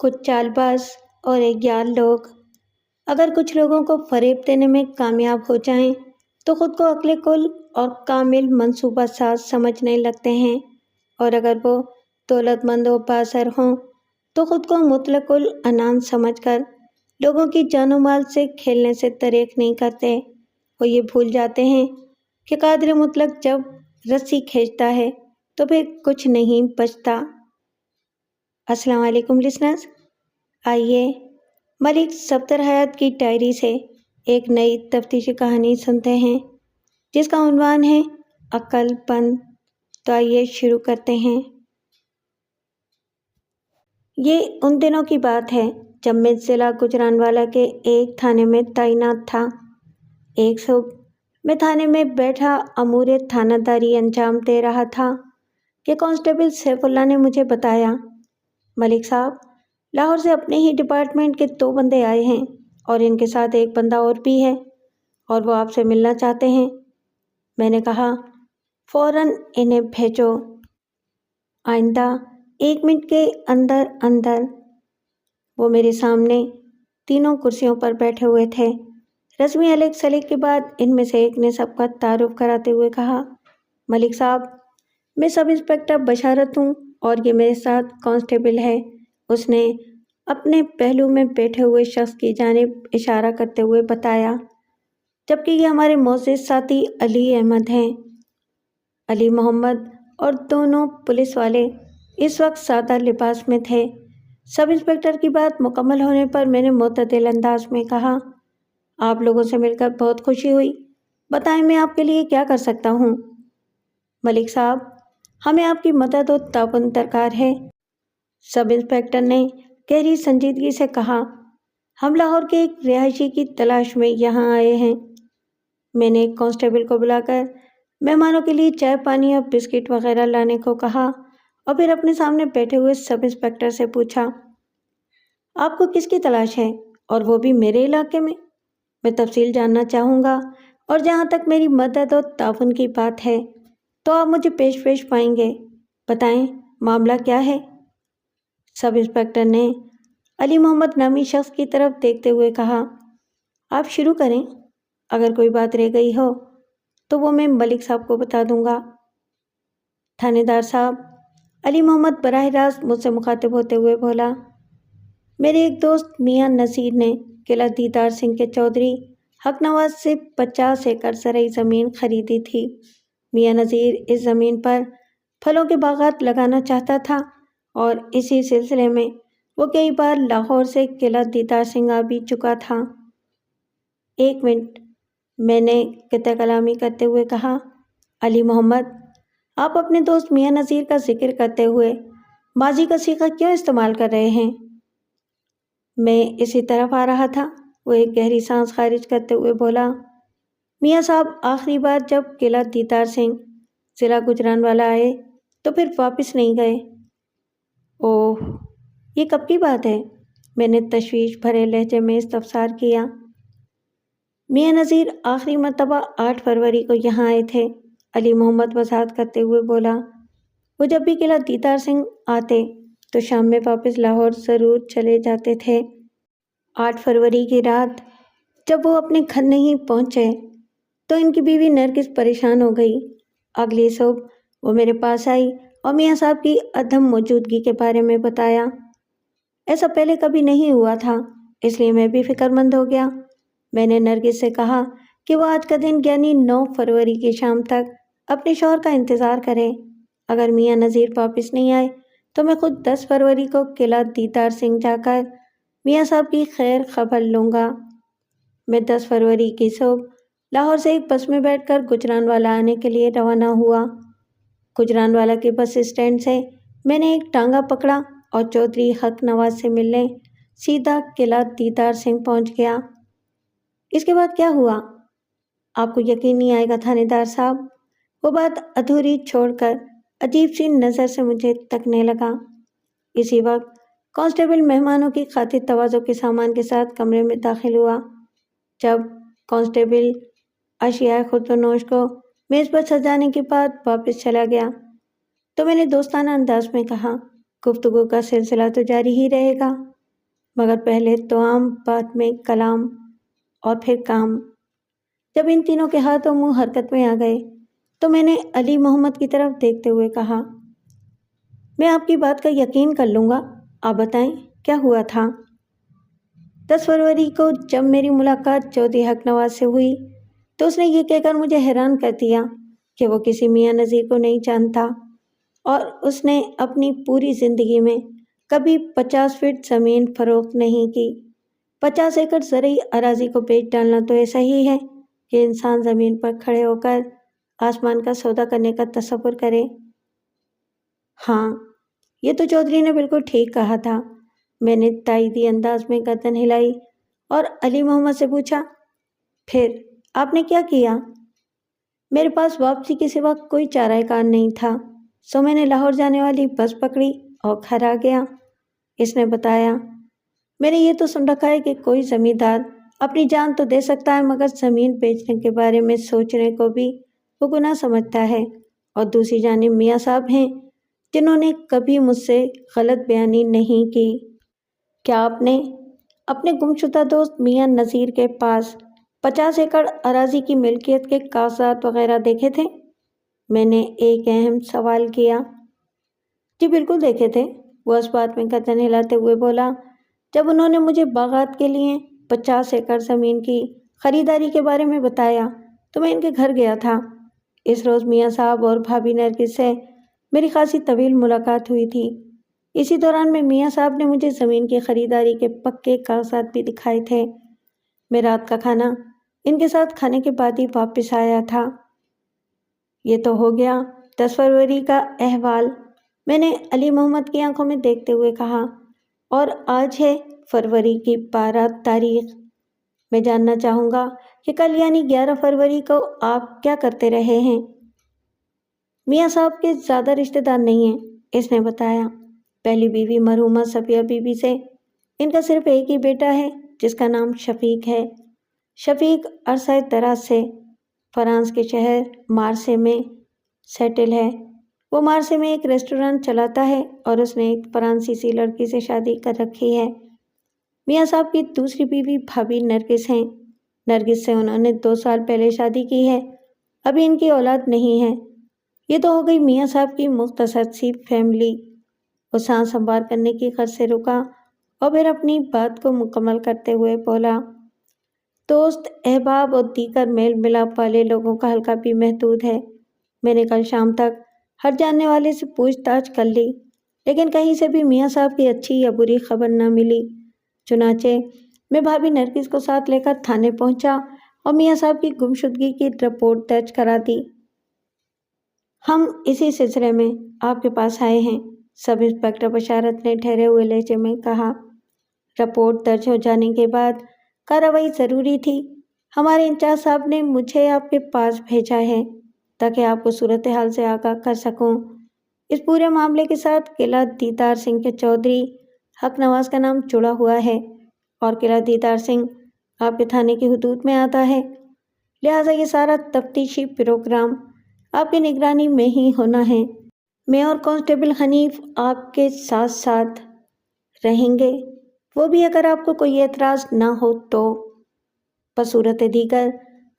کچھ چالباز اور اگیار لوگ اگر کچھ لوگوں کو فریب دینے میں کامیاب ہو جائیں تو خود کو عقل کل اور کامل منصوبہ ساز سمجھنے لگتے ہیں، اور اگر وہ دولت مند و بااثر ہوں تو خود کو مطلق العنان سمجھ کر لوگوں کی جان و مال سے کھیلنے سے دریغ نہیں کرتے۔ وہ یہ بھول جاتے ہیں کہ قادر مطلق جب رسی کھینچتا ہے تو پھر کچھ نہیں بچتا۔ السلام علیکم لسنرز، آئیے ملک صفدر حیات کی ڈائری سے ایک نئی تفتیشی کہانی سنتے ہیں جس کا عنوان ہے عقل بند۔ تو آئیے شروع کرتے ہیں۔ یہ ان دنوں کی بات ہے جب میں ضلع گجرانوالہ کے ایک تھانے میں تعینات تھا۔ ایک صبح میں تھانے میں بیٹھا امور تھانہ داری انجام دے رہا تھا کہ کانسٹیبل سیف اللہ نے مجھے بتایا، ملک صاحب، لاہور سے اپنے ہی ڈپارٹمنٹ کے 2 بندے آئے ہیں اور ان کے ساتھ ایک بندہ اور بھی ہے اور وہ آپ سے ملنا چاہتے ہیں۔ میں نے کہا، فوراً انہیں بھیجو۔ آئندہ 1 منٹ کے اندر اندر وہ میرے سامنے تینوں کرسیوں پر بیٹھے ہوئے تھے۔ رسمی علیگ سلیگ کے بعد ان میں سے ایک نے سب کا تعارف کراتے ہوئے کہا، ملک صاحب، میں سب انسپکٹر بشارت ہوں اور یہ میرے ساتھ کانسٹیبل ہے۔ اس نے اپنے پہلو میں بیٹھے ہوئے شخص کی جانب اشارہ کرتے ہوئے بتایا، جبکہ یہ ہمارے معزز ساتھی علی احمد ہیں۔ علی محمد اور دونوں پولیس والے اس وقت سادہ لباس میں تھے۔ سب انسپکٹر کی بات مکمل ہونے پر میں نے معتدل انداز میں کہا، آپ لوگوں سے مل کر بہت خوشی ہوئی، بتائیں میں آپ کے لیے کیا کر سکتا ہوں؟ ملک صاحب، ہمیں آپ کی مدد و تعاون درکار ہے۔ سب انسپکٹر نے گہری سنجیدگی سے کہا، ہم لاہور کے ایک رہائشی کی تلاش میں یہاں آئے ہیں۔ میں نے ایک کانسٹیبل کو بلا کر مہمانوں کے لیے چائے پانی اور بسکٹ وغیرہ لانے کو کہا اور پھر اپنے سامنے بیٹھے ہوئے سب انسپکٹر سے پوچھا، آپ کو کس کی تلاش ہے اور وہ بھی میرے علاقے میں؟ میں تفصیل جاننا چاہوں گا، اور جہاں تک میری مدد اور تعاون کی بات ہے تو آپ مجھے پیش پائیں گے۔ بتائیں معاملہ کیا ہے؟ سب انسپکٹر نے علی محمد نامی شخص کی طرف دیکھتے ہوئے کہا، آپ شروع کریں، اگر کوئی بات رہ گئی ہو تو وہ میں ملک صاحب کو بتا دوں گا۔ تھانے دار صاحب، علی محمد براہ راست مجھ سے مخاطب ہوتے ہوئے بولا، میرے ایک دوست میاں نذیر نے قلعہ دیدار سنگھ کے چودھری حق نواز سے 50 ایکڑ زرعی زمین خریدی تھی۔ میاں نذیر اس زمین پر پھلوں کے باغات لگانا چاہتا تھا اور اسی سلسلے میں وہ کئی بار لاہور سے قلعہ دیدار سنگھ آ بھی چکا تھا۔ 1 منٹ، میں نے قطع کلامی کرتے ہوئے کہا، علی محمد، آپ اپنے دوست میاں نذیر کا ذکر کرتے ہوئے ماضی کا صیغہ کیوں استعمال کر رہے ہیں؟ میں اسی طرف آ رہا تھا، وہ ایک گہری سانس خارج کرتے ہوئے بولا، میاں صاحب، آخری بار جب قلعہ دیدار سنگھ ضلع گجرانوالہ آئے تو پھر واپس نہیں گئے۔ اوہ، یہ کب کی بات ہے؟ میں نے تشویش بھرے لہجے میں استفسار کیا۔ میاں نذیر آخری مرتبہ 8 فروری کو یہاں آئے تھے، علی محمد وضاحت کرتے ہوئے بولا۔ وہ جب بھی قلعہ دیدار سنگھ آتے تو شام میں واپس لاہور ضرور چلے جاتے تھے۔ 8 فروری کی رات جب وہ اپنے گھر نہیں پہنچے تو ان کی بیوی نرگس پریشان ہو گئی۔ اگلی صبح وہ میرے پاس آئی اور میاں صاحب کی عدم موجودگی کے بارے میں بتایا۔ ایسا پہلے کبھی نہیں ہوا تھا، اس لیے میں بھی فکر مند ہو گیا۔ میں نے نرگس سے کہا کہ وہ آج کا دن یعنی 9 فروری کی شام تک اپنے شوہر کا انتظار کرے۔ اگر میاں نذیر واپس نہیں آئے تو میں خود 10 فروری کو قلعہ دیدار سنگھ جا کر میاں صاحب کی خیر خبر لوں گا۔ میں 10 فروری کی صبح لاہور سے ایک بس میں بیٹھ کر گجرانوالہ آنے کے لیے روانہ ہوا۔ گجرانوالہ کے بس اسٹینڈ سے میں نے ایک ٹانگا پکڑا اور چودھری حق نواز سے ملنے سیدھا قلعہ دیدار سنگھ پہنچ گیا۔ اس کے بعد کیا ہوا آپ کو یقین نہیں آئے گا تھانے دار صاحب۔ وہ بات ادھوری چھوڑ کر عجیب سی نظر سے مجھے تکنے لگا۔ اسی وقت کانسٹیبل مہمانوں کی خاطر تواضع کے سامان کے ساتھ کمرے میں داخل ہوا۔ جب کانسٹیبل اشیاء خورد و نوش کو میز پر سجانے کے بعد واپس چلا گیا تو میں نے دوستانہ انداز میں کہا، گفتگو کا سلسلہ تو جاری ہی رہے گا، مگر پہلے تو عام بات میں کلام اور پھر کام۔ جب ان تینوں کے ہاتھ و منہ حرکت میں آ گئے تو میں نے علی محمد کی طرف دیکھتے ہوئے کہا، میں آپ کی بات کا یقین کر لوں گا، آپ بتائیں کیا ہوا تھا؟ 10 فروری کو جب میری ملاقات چودھری حق نواز سے ہوئی تو اس نے یہ کہہ کر مجھے حیران کر دیا کہ وہ کسی میاں نذیر کو نہیں جانتا اور اس نے اپنی پوری زندگی میں کبھی 50 فٹ زمین فروخت نہیں کی۔ 50 ایکڑ زرعی اراضی کو بیچ ڈالنا تو ایسا ہی ہے کہ انسان زمین پر کھڑے ہو کر آسمان کا سودا کرنے کا تصور کرے۔ ہاں، یہ تو چودھری نے بالکل ٹھیک کہا تھا۔ میں نے تائیدی انداز میں گردن ہلائی اور علی محمد سے پوچھا، پھر آپ نے کیا کیا؟ میرے پاس واپسی کے سوا کوئی چارہ کار نہیں تھا، سو میں نے لاہور جانے والی بس پکڑی اور گھر آ گیا۔ اس نے بتایا، میں نے یہ تو سن رکھا ہے کہ کوئی زمیندار اپنی جان تو دے سکتا ہے مگر زمین بیچنے کے بارے میں سوچنے کو بھی وہ گناہ سمجھتا ہے، اور دوسری جانب میاں صاحب ہیں جنہوں نے کبھی مجھ سے غلط بیانی نہیں کی۔ کیا آپ نے اپنے گمشدہ دوست میاں نذیر کے پاس 50 ایکڑ اراضی کی ملکیت کے کاغذات وغیرہ دیکھے تھے؟ میں نے ایک اہم سوال کیا۔ جی بالکل دیکھے تھے، وہ اس بات میں گردن ہلاتے ہوئے بولا۔ جب انہوں نے مجھے باغات کے لیے 50 ایکڑ زمین کی خریداری کے بارے میں بتایا تو میں ان کے گھر گیا تھا۔ اس روز میاں صاحب اور بھابھی نرگس سے میری خاصی طویل ملاقات ہوئی تھی۔ اسی دوران میں میاں صاحب نے مجھے زمین کی خریداری کے پکے کاغذات بھی دکھائے تھے۔ میں رات کا کھانا ان کے ساتھ کھانے کے بعد ہی واپس آیا تھا۔ یہ تو ہو گیا 10 فروری کا احوال، میں نے علی محمد کی آنکھوں میں دیکھتے ہوئے کہا، اور آج ہے فروری کی 12 تاریخ۔ میں جاننا چاہوں گا کہ کل یعنی 11 فروری کو آپ کیا کرتے رہے ہیں؟ میاں صاحب کے زیادہ رشتہ دار نہیں ہیں، اس نے بتایا۔ پہلی بیوی مرحومہ صفیہ بی بی سے ان کا صرف ایک ہی بیٹا ہے جس کا نام شفیق ہے۔ شفیق عرصہ دراز سے فرانس کے شہر مارسے میں سیٹل ہے۔ وہ مارسے میں ایک ریسٹورانٹ چلاتا ہے اور اس نے ایک فرانسیسی لڑکی سے شادی کر رکھی ہے۔ میاں صاحب کی دوسری بیوی بھابھی نرگس ہیں۔ نرگس سے انہوں نے 2 سال پہلے شادی کی ہے، ابھی ان کی اولاد نہیں ہے۔ یہ تو ہو گئی میاں صاحب کی مختصر سی فیملی۔ وہ سانس سنبھال کرنے کی غرض سے رکا اور پھر اپنی بات کو مکمل کرتے ہوئے بولا، دوست احباب اور دیگر میل ملاپ والے لوگوں کا حلقہ بھی محدود ہے۔ میں نے کل شام تک ہر جاننے والے سے پوچھ تاچھ کر لی، لیکن کہیں سے بھی میاں صاحب کی اچھی یا بری خبر نہ ملی۔ چنانچہ میں بھابھی نرگس کو ساتھ لے کر تھانے پہنچا اور میاں صاحب کی گمشدگی کی رپورٹ درج کرا دی۔ ہم اسی سلسلے میں آپ کے پاس آئے ہیں، سب انسپکٹر بشارت نے ٹھہرے ہوئے لہجے میں کہا۔ رپورٹ درج ہو جانے کے بعد کارروائی ضروری تھی۔ ہمارے انچارج صاحب نے مجھے آپ کے پاس بھیجا ہے تاکہ آپ کو صورتحال سے آگاہ کر سکوں۔ اس پورے معاملے کے ساتھ قلعہ دیدار سنگھ کے چودھری حق نواز کا نام جڑا ہوا ہے اور قلعہ دیدار سنگھ آپ کے تھانے کی حدود میں آتا ہے، لہٰذا یہ سارا تفتیشی پروگرام آپ کی نگرانی میں ہی ہونا ہے۔ میں اور کانسٹیبل حنیف آپ کے ساتھ ساتھ رہیں گے، وہ بھی اگر آپ کو کوئی اعتراض نہ ہو تو۔ بصورت دیگر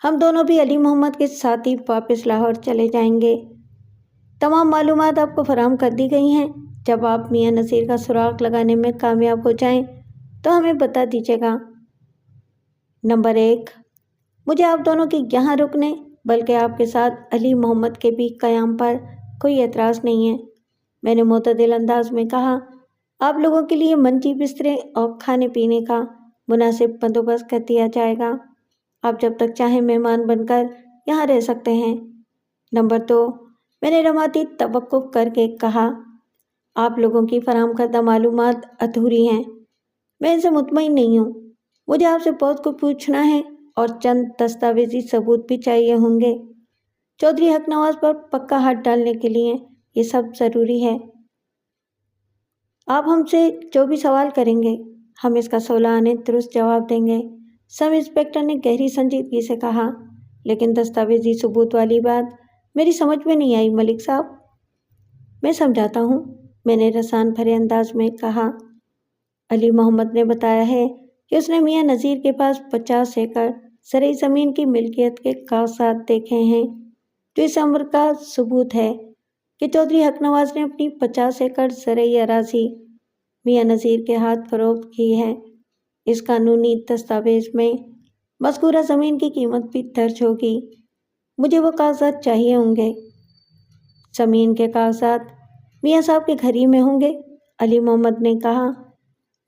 ہم دونوں بھی علی محمد کے ساتھ ہی واپس لاہور چلے جائیں گے۔ تمام معلومات آپ کو فراہم کر دی گئی ہیں۔ جب آپ میاں نذیر کا سراغ لگانے میں کامیاب ہو جائیں تو ہمیں بتا دیجیے گا۔ نمبر 1، مجھے آپ دونوں کے یہاں رکنے بلکہ آپ کے ساتھ علی محمد کے بھی قیام پر کوئی اعتراض نہیں ہے، میں نے معتدل انداز میں کہا۔ آپ لوگوں کے لیے منجی بسترے اور کھانے پینے کا مناسب بندوبست کر دیا جائے گا۔ آپ جب تک چاہیں مہمان بن کر یہاں رہ سکتے ہیں۔ نمبر 2، میں نے رماتی توقف کر کے کہا، آپ لوگوں کی فراہم کردہ معلومات ادھوری ہیں، میں ان سے مطمئن نہیں ہوں۔ مجھے آپ سے بہت کچھ پوچھنا ہے اور چند دستاویزی ثبوت بھی چاہیے ہوں گے۔ چودھری حق نواز پر پکا ہاتھ ڈالنے کے لیے یہ سب ضروری ہے۔ آپ ہم سے جو بھی سوال کریں گے ہم اس کا صلحانہ درست جواب دیں گے، سب انسپکٹر نے گہری سنجیدگی سے کہا۔ لیکن دستاویزی ثبوت والی بات میری سمجھ میں نہیں آئی ملک صاحب۔ میں سمجھاتا ہوں، میں نے رسان بھرے انداز میں کہا۔ علی محمد نے بتایا ہے کہ اس نے میاں نذیر کے پاس 50 ایکڑ زرعی زمین کی ملکیت کے کاغذات دیکھے ہیں، جو اس امر کا ثبوت ہے کہ چودھری حق نواز نے اپنی 50 ایکڑ زرعی اراضی میاں نذیر کے ہاتھ فروخت کی ہے۔ اس قانونی دستاویز میں مذکورہ زمین کی قیمت بھی درج ہوگی۔ مجھے وہ کاغذات چاہیے ہوں گے۔ زمین کے کاغذات میاں صاحب کے گھر ہی میں ہوں گے، علی محمد نے کہا۔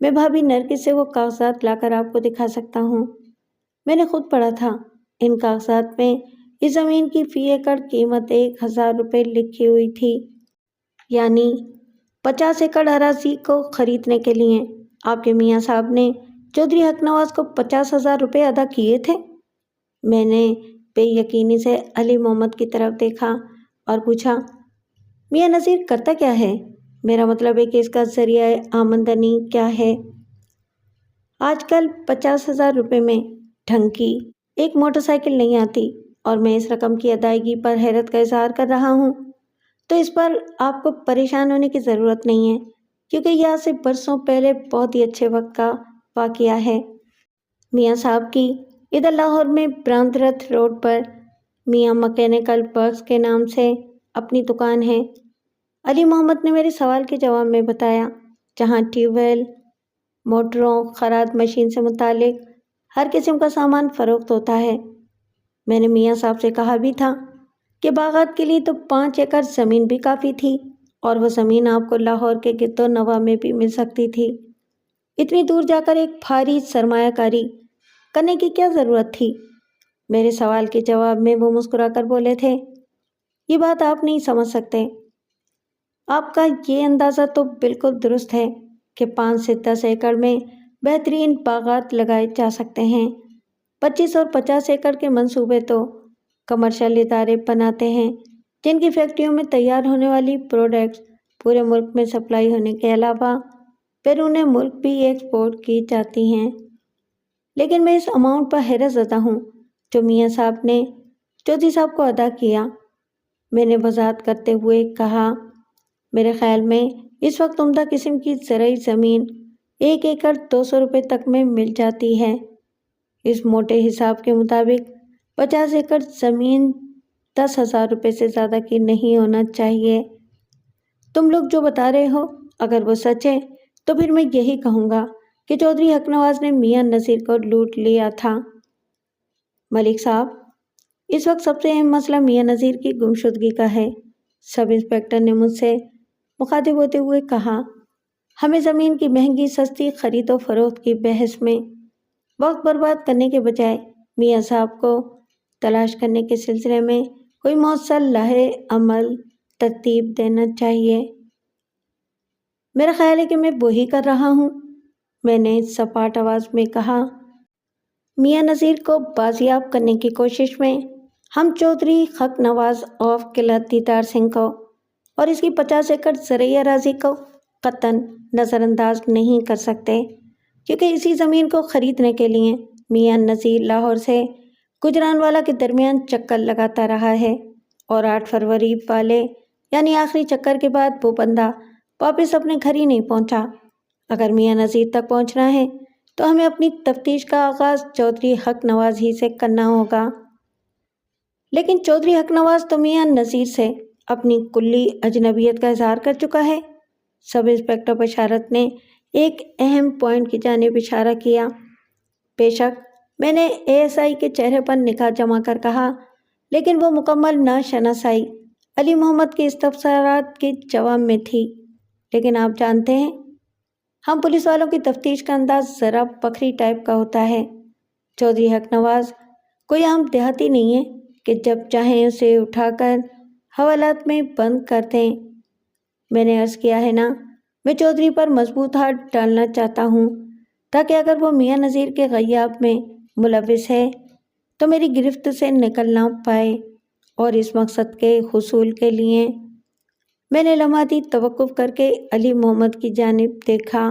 میں بھابھی نرگس سے وہ کاغذات لا کر آپ کو دکھا سکتا ہوں۔ میں نے خود پڑھا تھا۔ ان کاغذات میں اس زمین کی فی ایکڑ قیمت 1000 روپے لکھی ہوئی تھی، یعنی 50 ایکڑ اراضی کو خریدنے کے لیے آپ کے میاں صاحب نے چودھری حق نواز کو 50,000 روپے ادا کیے تھے۔ میں نے بے یقینی سے علی محمد کی طرف دیکھا اور پوچھا، میاں نذیر کرتا کیا ہے؟ میرا مطلب ہے کہ اس کا ذریعہ آمدنی کیا ہے؟ آج کل 50,000 روپے میں ڈھنگ کی ایک موٹر سائیکل نہیں آتی، اور میں اس رقم کی ادائیگی پر حیرت کا اظہار کر رہا ہوں، تو اس پر آپ کو پریشان ہونے کی ضرورت نہیں ہے، کیونکہ یہ آج سے برسوں پہلے بہت ہی اچھے وقت کا واقعہ ہے۔ میاں صاحب کی ادھر لاہور میں براندرتھ روڈ پر میاں مکینیکل ورکس کے نام سے اپنی دکان ہے، علی محمد نے میرے سوال کے جواب میں بتایا، جہاں ٹیوب ویل، موٹروں، خراد مشین سے متعلق ہر قسم کا سامان فروخت ہوتا ہے۔ میں نے میاں صاحب سے کہا بھی تھا کہ باغات کے لیے تو 5 ایکڑ زمین بھی کافی تھی، اور وہ زمین آپ کو لاہور کے گرد و نواح میں بھی مل سکتی تھی۔ اتنی دور جا کر ایک بھاری سرمایہ کاری کرنے کی کیا ضرورت تھی؟ میرے سوال کے جواب میں وہ مسکرا کر بولے تھے، یہ بات آپ نہیں سمجھ سکتے۔ آپ کا یہ اندازہ تو بالکل درست ہے کہ 5 سے 10 ایکڑ میں بہترین باغات لگائے جا سکتے ہیں۔ 25 اور 50 ایکڑ کے منصوبے تو کمرشل ادارے بناتے ہیں، جن کی فیکٹریوں میں تیار ہونے والی پروڈکٹس پورے ملک میں سپلائی ہونے کے علاوہ بیرون ملک بھی ایکسپورٹ کی جاتی ہیں۔ لیکن میں اس اماؤنٹ پر حیرت زدہ ہوں جو میاں صاحب نے چودھری صاحب کو ادا کیا۔ میں نے وضاحت کرتے ہوئے کہا، میرے خیال میں اس وقت عمدہ قسم کی زرعی زمین 1 ایکڑ 200 روپے تک میں مل جاتی ہے۔ اس موٹے حساب کے مطابق 50 ایکڑ زمین 10,000 روپے سے زیادہ کی نہیں ہونا چاہیے۔ تم لوگ جو بتا رہے ہو اگر وہ سچ ہے تو پھر میں یہی کہوں گا کہ چودھری حق نواز نے میاں نذیر کو لوٹ لیا تھا۔ ملک صاحب، اس وقت سب سے اہم مسئلہ میاں نذیر کی گمشدگی کا ہے، سب انسپکٹر نے مجھ سے مخاطب ہوتے ہوئے کہا۔ ہمیں زمین کی مہنگی سستی خرید و فروخت کی بحث میں وقت برباد کرنے کے بجائے میاں صاحب کو تلاش کرنے کے سلسلے میں کوئی مؤثر لاہے عمل ترتیب دینا چاہیے۔ میرا خیال ہے کہ میں وہی کر رہا ہوں، میں نے سپاٹ آواز میں کہا۔ میاں نذیر کو بازیاب کرنے کی کوشش میں ہم چودھری حق نواز آف قلعہ دیدار سنگھ کو اور اس کی 50 ایکڑ زرعی اراضی کو قطعاً نظر انداز نہیں کر سکتے، کیونکہ اسی زمین کو خریدنے کے لیے میاں نذیر لاہور سے گجرانوالہ کے درمیان چکر لگاتا رہا ہے، اور 8 فروری والے یعنی آخری چکر کے بعد وہ بندہ واپس اپنے گھر ہی نہیں پہنچا۔ اگر میاں نذیر تک پہنچنا ہے تو ہمیں اپنی تفتیش کا آغاز چودھری حق نواز ہی سے کرنا ہوگا۔ لیکن چودھری حق نواز تو میاں نذیر سے اپنی کلی اجنبیت کا اظہار کر چکا ہے۔ سب انسپکٹر بشارت نے ایک اہم پوائنٹ کی جانب اشارہ کیا۔ بے شک، میں نے ASI کے چہرے پر نگاہ جما کر کہا، لیکن وہ مکمل ناشناسائی علی محمد کے استفسارات کے جواب میں تھی۔ لیکن آپ جانتے ہیں، ہم پولیس والوں کی تفتیش کا انداز ذرا بکھری ٹائپ کا ہوتا ہے۔ چودھری حق نواز کوئی عام دیہاتی نہیں ہے کہ جب چاہیں اسے اٹھا کر حوالات میں بند کر دیں۔ میں نے عرض کیا ہے نا، میں چودھری پر مضبوط ہاتھ ڈالنا چاہتا ہوں، تاکہ اگر وہ میاں نذیر کے غیاب میں ملوث ہے تو میری گرفت سے نکل نہ پائے، اور اس مقصد کے حصول کے لیے میں نے لمحاتی توقف کر کے علی محمد کی جانب دیکھا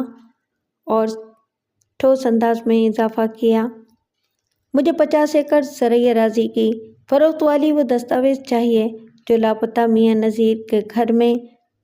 اور ٹھوس انداز میں اضافہ کیا، مجھے 50 ایکڑ زرعی اراضی کی فروخت والی وہ دستاویز چاہیے جو لاپتہ میاں نذیر کے گھر میں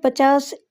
50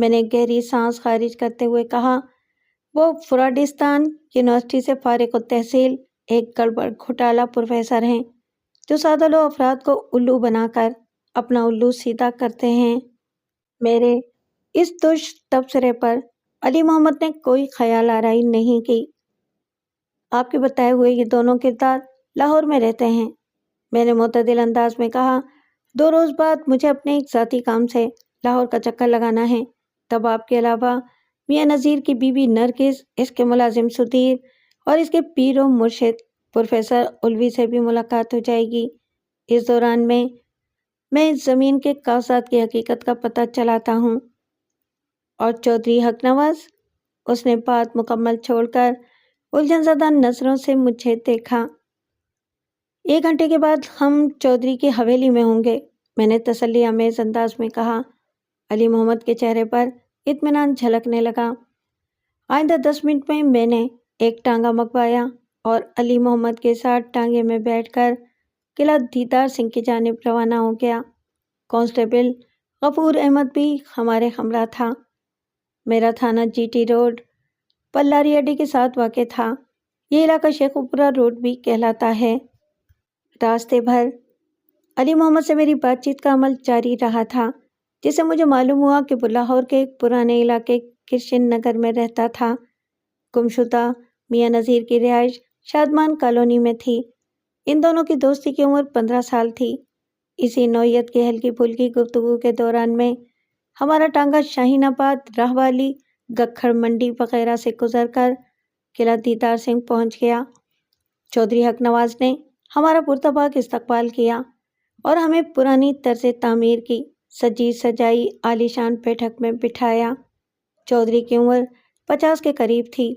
میں نے گہری سانس خارج کرتے ہوئے کہا، وہ فراڈستان یونیورسٹی سے فارغ التحصیل ایک گڑبڑ گھوٹالہ پروفیسر ہیں جو سادہ لو افراد کو الو بنا کر اپنا الو سیدھا کرتے ہیں۔ میرے اس دش تبصرے پر علی محمد نے کوئی خیال آرائی نہیں کی۔ آپ کے بتائے ہوئے یہ دونوں کردار لاہور میں رہتے ہیں، میں نے معتدل انداز میں کہا۔ 2 روز بعد مجھے اپنے ایک ذاتی کام سے لاہور کا چکر لگانا ہے، تب آپ کے علاوہ میاں نذیر کی بیوی نرگس، اس کے ملازم سدھیر اور اس کے پیر و مرشد پروفیسر الوی سے بھی ملاقات ہو جائے گی۔ اس دوران میں اس زمین کے کاغذات کی حقیقت کا پتہ چلاتا ہوں۔ اور چودھری حق نواز، اس نے بات مکمل چھوڑ کر الجھن زدہ نظروں سے مجھے دیکھا۔ 1 گھنٹے کے بعد ہم چودھری کی حویلی میں ہوں گے، میں نے تسلی آمیز انداز میں کہا۔ علی محمد کے چہرے پر اطمینان جھلکنے لگا۔ آئندہ 10 منٹ میں نے ایک ٹانگا منگوایا اور علی محمد کے ساتھ ٹانگے میں بیٹھ کر قلعہ دیدار سنگھ کی جانب روانہ ہو گیا۔ کانسٹیبل غفور احمد بھی ہمارے ہمراہ تھا۔ میرا تھانہ جی ٹی روڈ پر لاری اڈے کے ساتھ واقع تھا۔ یہ علاقہ شیخوپورہ روڈ بھی کہلاتا ہے۔ راستے بھر علی محمد سے میری بات چیت کا عمل جاری رہا تھا، جس سے مجھے معلوم ہوا کہ وہ لاہور کے ایک پرانے علاقے کرشن نگر میں رہتا تھا۔ گمشدہ میاں نذیر کی رہائش شادمان کالونی میں تھی۔ ان دونوں کی دوستی کی عمر 15 سال تھی۔ اسی نوعیت کی ہلکی پھلکی گفتگو کے دوران میں ہمارا ٹانگا شاہین آباد، راہ والی، گکھڑ منڈی وغیرہ سے گزر کر قلعہ دیدار سنگھ پہنچ گیا۔ چودھری حق نواز نے ہمارا پرتپاک استقبال کیا اور ہمیں پرانی طرز تعمیر کی سجی سجائی عالیشان بیٹھک میں بٹھایا۔ چودھری کی عمر 50 کے قریب تھی۔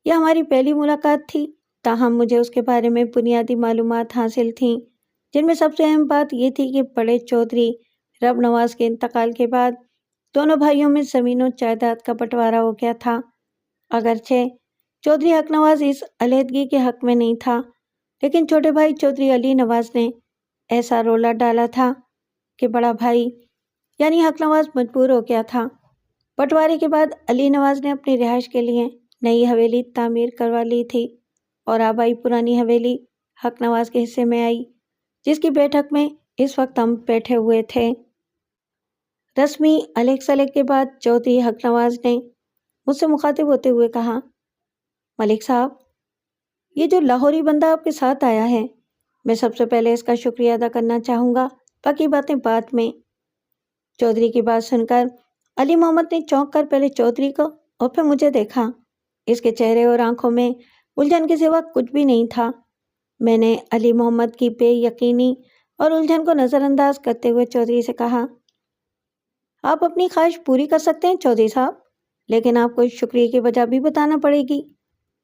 یہ ہماری پہلی ملاقات تھی، تاہم مجھے اس کے بارے میں بنیادی معلومات حاصل تھیں، جن میں سب سے اہم بات یہ تھی کہ بڑے چودھری رب نواز کے انتقال کے بعد دونوں بھائیوں میں زمین و جائیداد کا بٹوارا ہو گیا تھا۔ اگرچہ چودھری حق نواز اس علیحدگی کے حق میں نہیں تھا، لیکن چھوٹے بھائی چودھری علی نواز نے ایسا رولا ڈالا تھا کہ بڑا بھائی یعنی حق نواز مجبور ہو گیا تھا۔ بٹوارے کے بعد علی نواز نے اپنی رہائش کے لیے نئی حویلی تعمیر کروا لی تھی اور آبائی پرانی حویلی حق نواز کے حصے میں آئی، جس کی بیٹھک میں اس وقت ہم بیٹھے ہوئے تھے۔ رسمی علیق سلیق کے بعد چودھری حق نواز نے مجھ سے مخاطب ہوتے ہوئے کہا، ملک صاحب، یہ جو لاہوری بندہ آپ کے ساتھ آیا ہے، میں سب سے پہلے اس کا شکریہ ادا کرنا چاہوں گا، باقی باتیں بعد میں۔ چودھری کی بات سن کر علی محمد نے چونک کر پہلے چودھری کو اور پھر مجھے دیکھا۔ اس کے چہرے اور آنکھوں میں الجھن کے سوا کچھ بھی نہیں تھا۔ میں نے علی محمد کی بے یقینی اور الجھن کو نظر انداز کرتے ہوئے چودھری سے کہا، آپ اپنی خواہش پوری کر سکتے ہیں چودھری صاحب، لیکن آپ کو شکریہ کی وجہ بھی بتانا پڑے گی،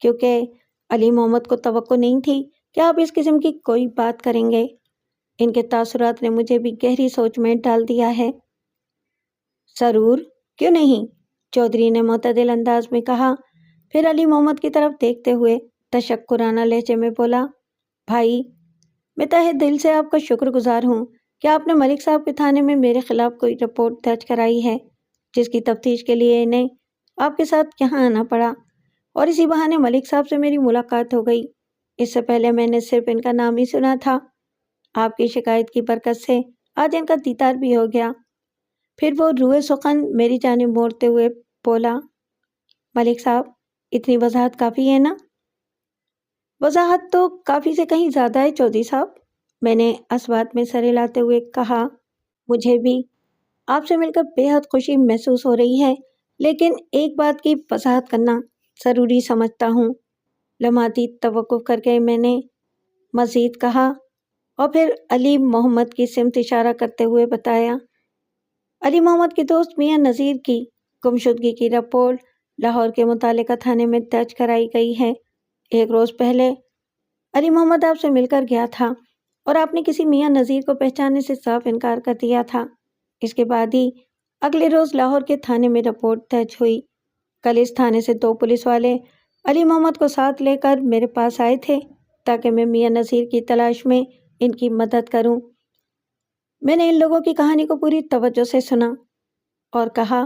کیونکہ علی محمد کو توقع نہیں تھی کہ آپ اس قسم کی کوئی بات کریں گے۔ ان کے تاثرات نے مجھے بھی گہری سوچ میں ڈال دیا ہے۔ ضرور، کیوں نہیں، چودھری نے معتدل انداز میں کہا، پھر علی محمد کی طرف دیکھتے ہوئے تشکرانہ لہجے میں بولا، بھائی، میں تہہ دل سے آپ کا شکر گزار ہوں کہ آپ نے ملک صاحب کے تھانے میں میرے خلاف کوئی رپورٹ درج کرائی ہے، جس کی تفتیش کے لیے انہیں آپ کے ساتھ یہاں آنا پڑا، اور اسی بہانے ملک صاحب سے میری ملاقات ہو گئی۔ اس سے پہلے میں نے صرف ان کا نام ہی سنا تھا۔ آپ کی شکایت کی برکت سے آج ان کا دیدار بھی ہو گیا۔ پھر وہ روئے سخن میری جانب موڑتے ہوئے بولا، ملک صاحب، اتنی وضاحت کافی ہے نا؟ وضاحت تو کافی سے کہیں زیادہ ہے چودھری صاحب، میں نے اس بات میں سر ہلاتے ہوئے کہا۔ مجھے بھی آپ سے مل کر بے حد خوشی محسوس ہو رہی ہے، لیکن ایک بات کی وضاحت کرنا ضروری سمجھتا ہوں۔ لمحاتی توقف کر کے میں نے مزید کہا اور پھر علی محمد کی سمت اشارہ کرتے ہوئے بتایا، علی محمد کے دوست میاں نذیر کی گمشدگی کی رپورٹ لاہور کے متعلقہ تھانے میں درج کرائی گئی ہے۔ 1 روز پہلے علی محمد آپ سے مل کر گیا تھا اور آپ نے کسی میاں نذیر کو پہچاننے سے صاف انکار کر دیا تھا۔ اس کے بعد ہی اگلے روز لاہور کے تھانے میں رپورٹ درج ہوئی۔ کل اس تھانے سے 2 پولیس والے علی محمد کو ساتھ لے کر میرے پاس آئے تھے تاکہ میں میاں نذیر کی تلاش میں ان کی مدد کروں۔ میں نے ان لوگوں کی کہانی کو پوری توجہ سے سنا اور کہا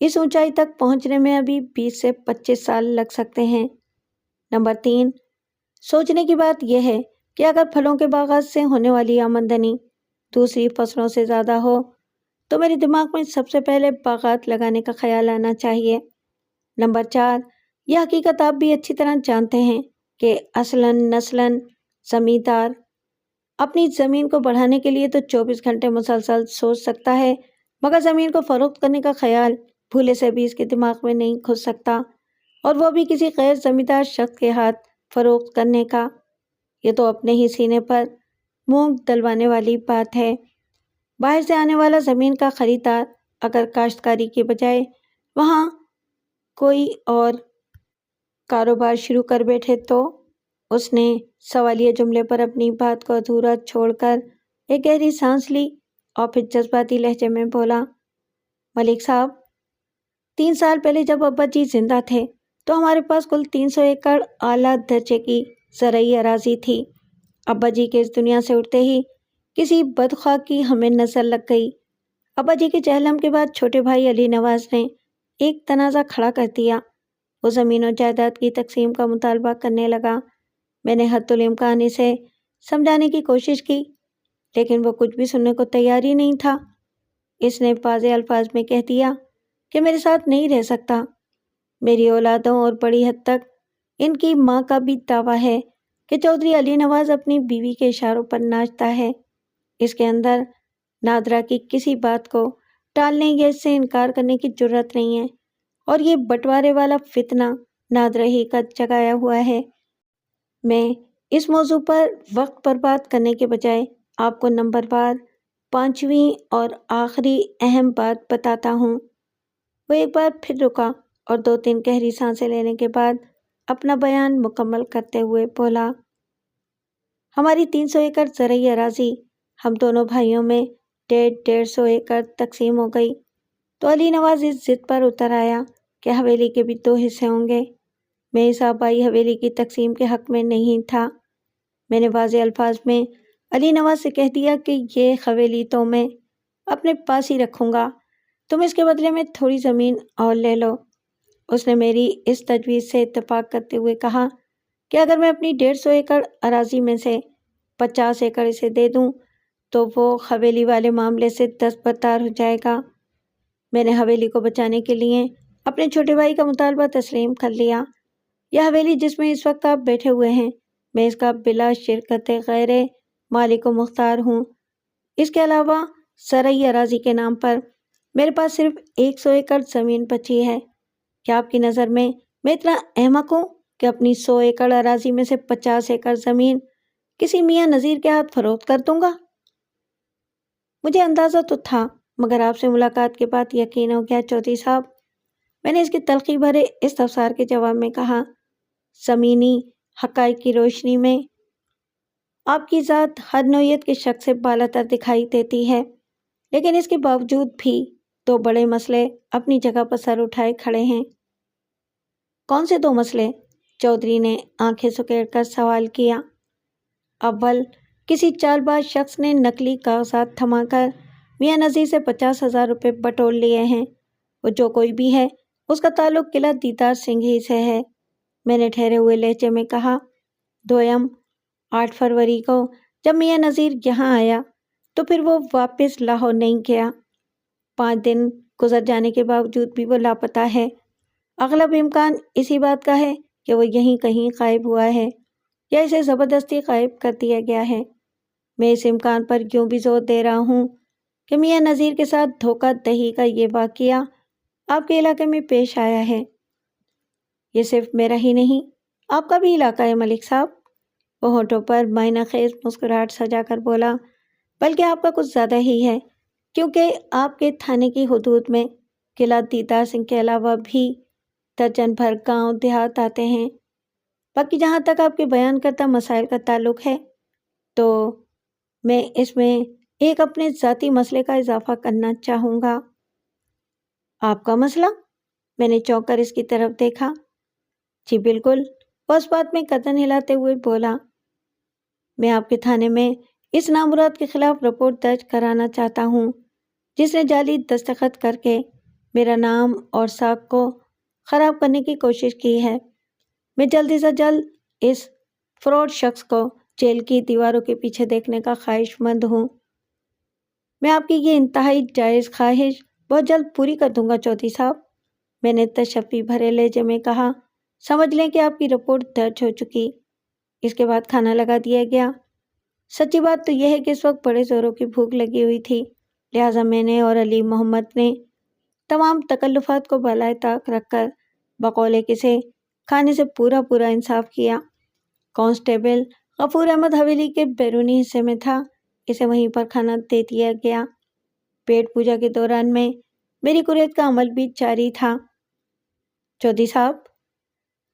اس اونچائی تک پہنچنے میں ابھی 20 سے 25 سال لگ سکتے ہیں۔ نمبر 3، سوچنے کی بات یہ ہے کہ اگر پھلوں کے باغات سے ہونے والی آمدنی دوسری فصلوں سے زیادہ ہو تو میرے دماغ میں سب سے پہلے باغات لگانے کا خیال آنا چاہیے۔ نمبر 4، یہ حقیقت آپ بھی اچھی طرح جانتے ہیں کہ نسلاً زمیندار اپنی زمین کو بڑھانے کے لیے تو 24 گھنٹے مسلسل سوچ سکتا ہے، مگر زمین کو فروخت کرنے کا خیال بھولے سے بھی اس کے دماغ میں نہیں گھس سکتا، اور وہ بھی کسی غیر زمیندار شخص کے ہاتھ فروخت کرنے کا۔ یہ تو اپنے ہی سینے پر مونگ دلوانے والی بات ہے۔ باہر سے آنے والا زمین کا خریدار اگر کاشتکاری کے بجائے وہاں کوئی اور کاروبار شروع کر بیٹھے تو؟ اس نے سوالیہ جملے پر اپنی بات کو ادھورا چھوڑ کر ایک گہری سانس لی اور پھر جذباتی لہجے میں بولا، ملک صاحب، 3 سال پہلے جب ابا جی زندہ تھے تو ہمارے پاس کل 300 ایکڑ اعلیٰ درجے کی زرعی اراضی تھی۔ ابا جی کے اس دنیا سے اٹھتے ہی کسی بدخواہ کی ہمیں نظر لگ گئی۔ ابا جی کے جہلم کے بعد چھوٹے بھائی علی نواز نے ایک تنازع کھڑا کر دیا۔ وہ زمین و جائیداد کی تقسیم کا مطالبہ کرنے لگا۔ میں نے حد الامکان اسے سمجھانے کی کوشش کی، لیکن وہ کچھ بھی سننے کو تیار ہی نہیں تھا۔ اس نے واضح الفاظ میں کہہ دیا کہ میرے ساتھ نہیں رہ سکتا۔ میری اولادوں اور بڑی حد تک ان کی ماں کا بھی دعویٰ ہے کہ چودھری علی نواز اپنی بیوی کے اشاروں پر ناچتا ہے۔ اس کے اندر نادرہ کی کسی بات کو ٹالنے یا اس سے انکار کرنے کی جرات نہیں ہے، اور یہ بٹوارے والا فتنہ نادرہ ہی کا جگایا ہوا ہے۔ میں اس موضوع پر وقت برباد کرنے کے بجائے آپ کو نمبر وار 5ویں اور آخری اہم بات بتاتا ہوں۔ وہ ایک بار پھر رکا اور 2-3 گہری سانسیں لینے کے بعد اپنا بیان مکمل کرتے ہوئے بولا، ہماری 300 ایکڑ زرعی اراضی ہم دونوں بھائیوں میں 150 ایکڑ تقسیم ہو گئی تو علی نواز اس ضد پر اتر آیا کہ حویلی کے بھی 2 حصے ہوں گے۔ میں اس آبائی حویلی کی تقسیم کے حق میں نہیں تھا۔ میں نے واضح الفاظ میں علی نواز سے کہہ دیا کہ یہ حویلی تو میں اپنے پاس ہی رکھوں گا، تم اس کے بدلے میں تھوڑی زمین اور لے لو۔ اس نے میری اس تجویز سے اتفاق کرتے ہوئے کہا کہ اگر میں اپنی 150 ایکڑ اراضی میں سے 50 ایکڑ اسے دے دوں تو وہ حویلی والے معاملے سے دستبردار ہو جائے گا۔ میں نے حویلی کو بچانے کے لیے اپنے چھوٹے بھائی کا مطالبہ تسلیم کر لیا۔ یہ حویلی جس میں اس وقت آپ بیٹھے ہوئے ہیں، میں اس کا بلا شرکت غیر مالک و مختار ہوں۔ اس کے علاوہ زرعی اراضی کے نام پر میرے پاس صرف 100 ایکڑ زمین بچی ہے۔ کیا آپ کی نظر میں اتنا احمق ہوں کہ اپنی 100 ایکڑ اراضی میں سے 50 ایکڑ زمین کسی میاں نذیر کے ہاتھ فروخت کر دوں گا؟ مجھے اندازہ تو تھا، مگر آپ سے ملاقات کے بعد یقین ہو گیا چودھری صاحب، میں نے اس کی تلخی بھرے استفسار کے جواب میں کہا۔ زمینی حقائق کی روشنی میں آپ کی ذات ہر نوعیت کے شک سے بالاتر دکھائی دیتی ہے، لیکن اس کے باوجود بھی 2 بڑے مسئلے اپنی جگہ پر سر اٹھائے کھڑے ہیں۔ کون سے 2 مسئلے؟ چودھری نے آنکھیں سکیڑ کر سوال کیا۔ اول، کسی چال باز شخص نے نقلی کاغذات تھما کر میاں نذیر سے 50,000 روپے بٹور لیے ہیں۔ وہ جو کوئی بھی ہے، اس کا تعلق قلعہ دیدار سنگھ ہی سے ہے، میں نے ٹھہرے ہوئے لہجے میں کہا۔ دوئم، 8 فروری کو جب میاں نذیر یہاں آیا تو پھر وہ واپس لاہور نہیں گیا۔ 5 دن گزر جانے کے باوجود بھی وہ لاپتہ ہے۔ اغلب امکان اسی بات کا ہے کہ وہ یہیں کہیں غائب ہوا ہے یا اسے زبردستی غائب کر دیا گیا ہے۔ میں اس امکان پر یوں بھی زور دے رہا ہوں کہ میاں نذیر کے ساتھ دھوکہ دہی کا یہ واقعہ آپ کے علاقے میں پیش آیا ہے۔ یہ صرف میرا ہی نہیں، آپ کا بھی علاقہ ہے ملک صاحب، وہ ہونٹوں پر معنی خیز مسکراہٹ سجا کر بولا، بلکہ آپ کا کچھ زیادہ ہی ہے، کیونکہ آپ کے تھانے کی حدود میں قلعہ دیدار سنگھ کے علاوہ بھی درجن بھر گاؤں دیہات آتے ہیں۔ باقی جہاں تک آپ کے بیان کردہ مسائل کا تعلق ہے تو میں اس میں ایک اپنے ذاتی مسئلے کا اضافہ کرنا چاہوں گا۔ آپ کا مسئلہ؟ میں نے چونک کر اس کی طرف دیکھا۔ جی بالکل، وہ اس بات میں گردن ہلاتے ہوئے بولا، میں آپ کے تھانے میں اس نامراد کے خلاف رپورٹ درج کرانا چاہتا ہوں جس نے جعلی دستخط کر کے میرا نام اور ساکھ کو خراب کرنے کی کوشش کی ہے۔ میں جلدی سے جلد اس فراڈ شخص کو جیل کی دیواروں کے پیچھے دیکھنے کا خواہش مند ہوں۔ میں آپ کی یہ انتہائی جائز خواہش بہت جلد پوری کر دوں گا چودھری صاحب، میں نے تشفی بھرے لہجے میں کہا۔ سمجھ لیں کہ آپ کی رپورٹ درج ہو چکی۔ اس کے بعد کھانا لگا دیا گیا۔ سچی بات تو یہ ہے کہ اس وقت بڑے زوروں کی بھوک لگی ہوئی تھی، لہٰذا میں نے اور علی محمد نے تمام تکلفات کو بالائے طاق رکھ کر بقول کسے کھانے سے پورا انصاف کیا۔ کانسٹیبل غفور احمد حویلی کے بیرونی حصے میں تھا، اسے وہیں پر کھانا دے دیا گیا۔ پیٹ پوجا کے دوران میں میری قریت کا عمل بھی جاری تھا۔ چودھری صاحب،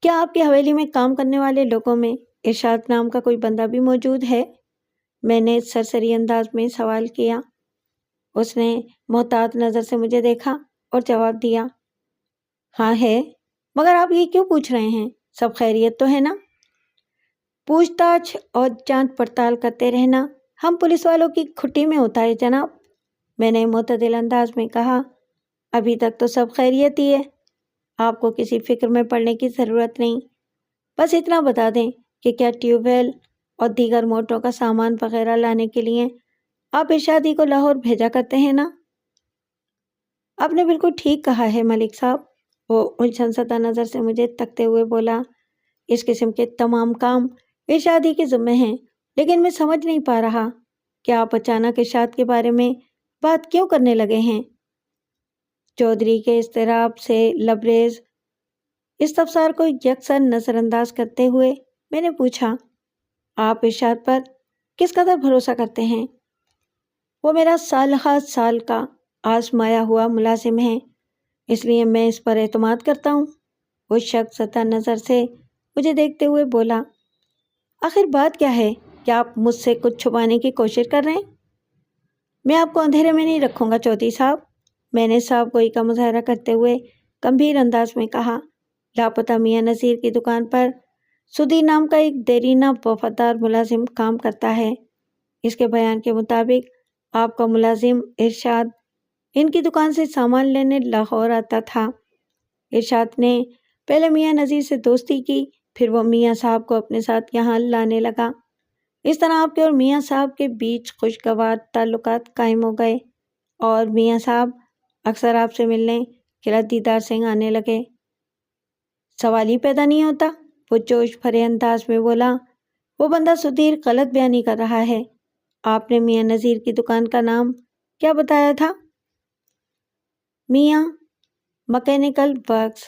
کیا آپ کی حویلی میں کام کرنے والے لوگوں میں ارشاد نام کا کوئی بندہ بھی موجود ہے؟ میں نے سرسری انداز میں سوال کیا۔ اس نے محتاط نظر سے مجھے دیکھا اور جواب دیا، ہاں ہے، مگر آپ یہ کیوں پوچھ رہے ہیں؟ سب خیریت تو ہے نا؟ پوچھ تاچھ اور جانچ پڑتال کرتے رہنا ہم پولیس والوں کی کھٹی میں ہوتا ہے جناب، میں نے معتدل انداز میں کہا۔ ابھی تک تو سب خیریت ہی ہے، آپ کو کسی فکر میں پڑنے کی ضرورت نہیں۔ بس اتنا بتا دیں کہ کیا ٹیوب ویل اور دیگر موٹروں کا سامان وغیرہ لانے کے لیے آپ ارشادی کو لاہور بھیجا کرتے ہیں نا؟ آپ نے بالکل ٹھیک کہا ہے ملک صاحب، وہ الجھن زدہ نظر سے مجھے تکتے ہوئے بولا۔ اس قسم کے تمام کام ارشادی کے ذمے ہیں، لیکن میں سمجھ نہیں پا رہا کہ آپ اچانک ارشاد کے بارے میں بات کیوں کرنے لگے ہیں؟ چودھری کے اضطراب سے لبریز استفسار کو یکسر نظر انداز کرتے ہوئے میں نے پوچھا، آپ ارشاد پر کس قدر بھروسہ کرتے ہیں؟ وہ میرا سالہ سال کا آزمایا ہوا ملازم ہے، اس لیے میں اس پر اعتماد کرتا ہوں۔ وہ شک زدہ نظر سے مجھے دیکھتے ہوئے بولا، آخر بات کیا ہے؟ کیا آپ مجھ سے کچھ چھپانے کی کوشش کر رہے ہیں؟ میں آپ کو اندھیرے میں نہیں رکھوں گا چودھری صاحب، میں نے صاحب گوئی کا مظاہرہ کرتے ہوئے گمبھیر انداز میں کہا۔ لاپتہ میاں نذیر کی دکان پر سدھیر نام کا ایک دیرینہ وفادار ملازم کام کرتا ہے۔ اس کے بیان کے مطابق آپ کا ملازم ارشاد ان کی دکان سے سامان لینے لاہور آتا تھا۔ ارشاد نے پہلے میاں نذیر سے دوستی کی، پھر وہ میاں صاحب کو اپنے ساتھ یہاں لانے لگا۔ اس طرح آپ کے اور میاں صاحب کے بیچ خوشگوار تعلقات قائم ہو گئے، اور میاں صاحب اکثر آپ سے ملنے قلعہ دیدار سنگھ آنے لگے۔ سوال ہی پیدا نہیں ہوتا، وہ جوش بھرے انداز میں بولا۔ وہ بندہ سدھیر غلط بیانی کر رہا ہے۔ آپ نے میاں نذیر کی دکان کا نام کیا بتایا تھا؟ میاں مکینیکل ورکس،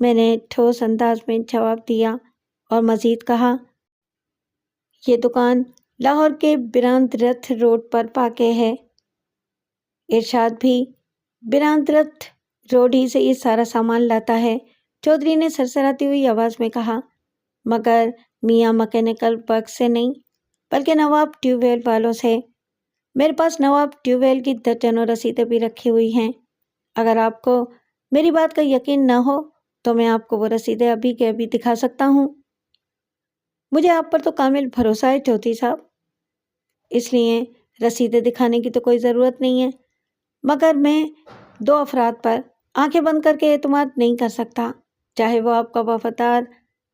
میں نے ٹھوس انداز میں جواب دیا اور مزید کہا، یہ دکان لاہور کے براند رتھ روڈ پر واقع ہے۔ ارشاد بھی براند رتھ روڈ ہی سے یہ سارا سامان لاتا ہے، چودھری نے سرسراتی ہوئی آواز میں کہا، مگر میاں مکینیکل ورکس سے نہیں، بلکہ نواب ٹیوب ویل والوں سے۔ میرے پاس نواب ٹیوب ویل کی درجنوں رسیدیں بھی رکھی ہوئی ہیں۔ اگر آپ کو میری بات کا یقین نہ ہو تو میں آپ کو وہ رسیدیں ابھی کے ابھی دکھا سکتا ہوں۔ مجھے آپ پر تو کامل بھروسہ ہے چودھری صاحب، اس لیے رسیدیں دکھانے کی تو کوئی ضرورت نہیں ہے، مگر میں دو افراد پر آنکھیں بند کر کے اعتماد نہیں کر سکتا، چاہے وہ آپ کا وفادار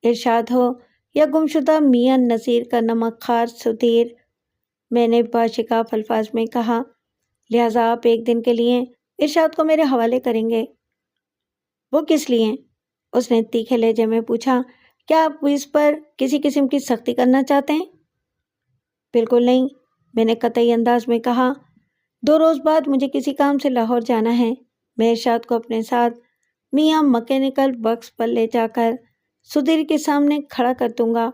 ارشاد ہو یا گمشدہ میاں نذیر کا نمک خوار سدھیر، میں نے باشکاف الفاظ میں کہا۔ لہٰذا آپ ایک دن کے لیے ارشاد کو میرے حوالے کریں گے؟ وہ کس لیے؟ اس نے تیکھے لہجے میں پوچھا۔ کیا آپ اس پر کسی قسم کی سختی کرنا چاہتے ہیں؟ بالکل نہیں، میں نے قطعی انداز میں کہا۔ 2 روز بعد مجھے کسی کام سے لاہور جانا ہے، میں ارشاد کو اپنے ساتھ میاں مکینیکل ورکس پر لے جا کر سدھیر کے سامنے کھڑا کر دوں گا،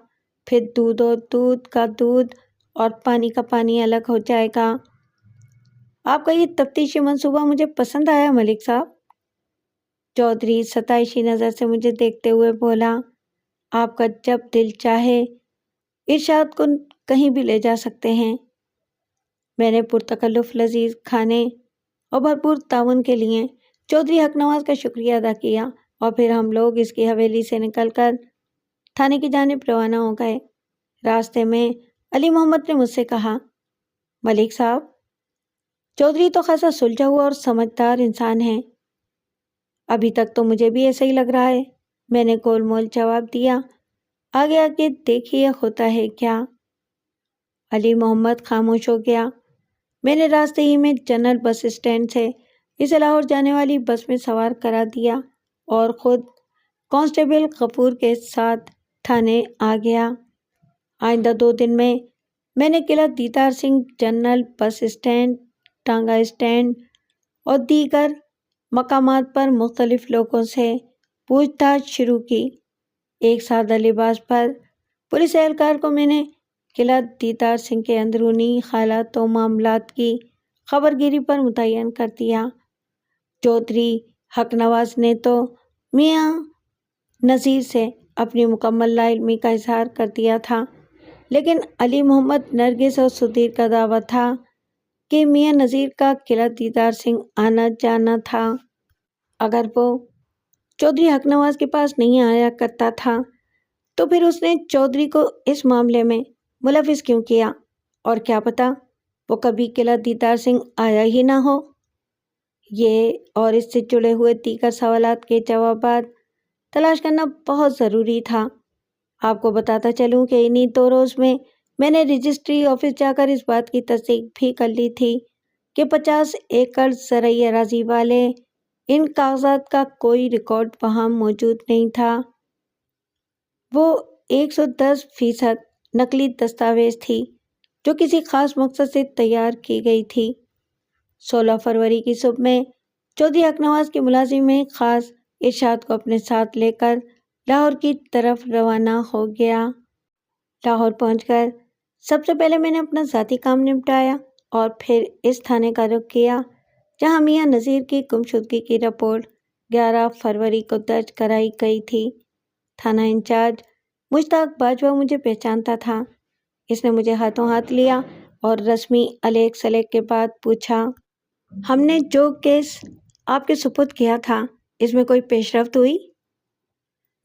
پھر دودھ اور دودھ کا دودھ اور پانی کا پانی الگ ہو جائے گا۔ آپ کا یہ تفتیشی منصوبہ مجھے پسند آیا ملک صاحب، چودھری ستائشی نظر سے مجھے دیکھتے ہوئے بولا۔ آپ کا جب دل چاہے ارشاد کو کہیں بھی لے جا سکتے ہیں۔ میں نے پرتکلف لذیذ کھانے اور بھرپور تعاون کے لیے چودھری حق نواز کا شکریہ ادا کیا، اور پھر ہم لوگ اس کی حویلی سے نکل کر تھانے کی جانب روانہ ہو گئے۔ راستے میں علی محمد نے مجھ سے کہا، ملک صاحب، چودھری تو خاصا سلجھا ہوا اور سمجھدار انسان ہے، ابھی تک تو مجھے بھی ایسا ہی لگ رہا ہے، میں نے گول مول جواب دیا۔ آگے آگے دیکھیے ہوتا ہے کیا۔ علی محمد خاموش ہو گیا۔ میں نے راستے ہی میں جنرل بس اسٹینڈ سے اسے لاہور جانے والی بس میں سوار کرا دیا اور خود کانسٹیبل غفور کے ساتھ تھانے آ گیا۔ آئندہ 2 دن میں نے قلعہ دیدار Singh general bus stand, ٹانگا stand اور دیگر مقامات پر مختلف لوگوں سے پوچھ تاچھ شروع کی۔ ایک سادہ لباس پر پولیس اہلکار کو میں نے قلعہ دیدار سنگھ کے اندرونی حالات و معاملات کی خبر گیری پر متعین کر دیا۔ چودھری حق نواز نے تو میاں نذیر سے اپنی مکمل لا علمی کا اظہار کر دیا تھا، لیکن علی محمد، نرگس اور سدھیر کا دعویٰ تھا کہ میاں نذیر کا قلعہ دیدار سنگھ آنا جانا تھا۔ اگر وہ چودھری حق نواز کے پاس نہیں آیا کرتا تھا تو پھر اس نے چودھری کو اس معاملے میں ملوث کیوں کیا، اور کیا پتہ وہ کبھی قلعہ دیدار سنگھ آیا ہی نہ ہو۔ یہ اور اس سے جڑے ہوئے دیگر سوالات کے جوابات تلاش کرنا بہت ضروری تھا۔ آپ کو بتاتا چلوں کہ انہی 2 روز میں نے رجسٹری آفس جا کر اس بات کی تصدیق بھی کر لی تھی کہ 50 ایکڑ زرعی اراضی والے ان کاغذات کا کوئی ریکارڈ وہاں موجود نہیں تھا۔ وہ 110% نقلی دستاویز تھی جو کسی خاص مقصد سے تیار کی گئی تھی۔ 16 فروری کی صبح میں چودھری حق نواز کے ملازم خاص ارشاد کو اپنے ساتھ لے کر لاہور کی طرف روانہ ہو گیا۔ لاہور پہنچ کر سب سے پہلے میں نے اپنا ذاتی کام نپٹایا اور پھر اس تھانے کا رخ کیا جہاں میاں نذیر کی گمشدگی کی رپورٹ 11 فروری کو درج کرائی گئی تھی۔ تھانہ انچارج مشتاق باجوہ مجھے پہچانتا تھا۔ اس نے مجھے ہاتھوں ہاتھ لیا اور رسمی علیق سلیق کے بعد پوچھا، ہم نے جو کیس آپ کے سپرد کیا تھا اس میں کوئی پیش رفت ہوئی؟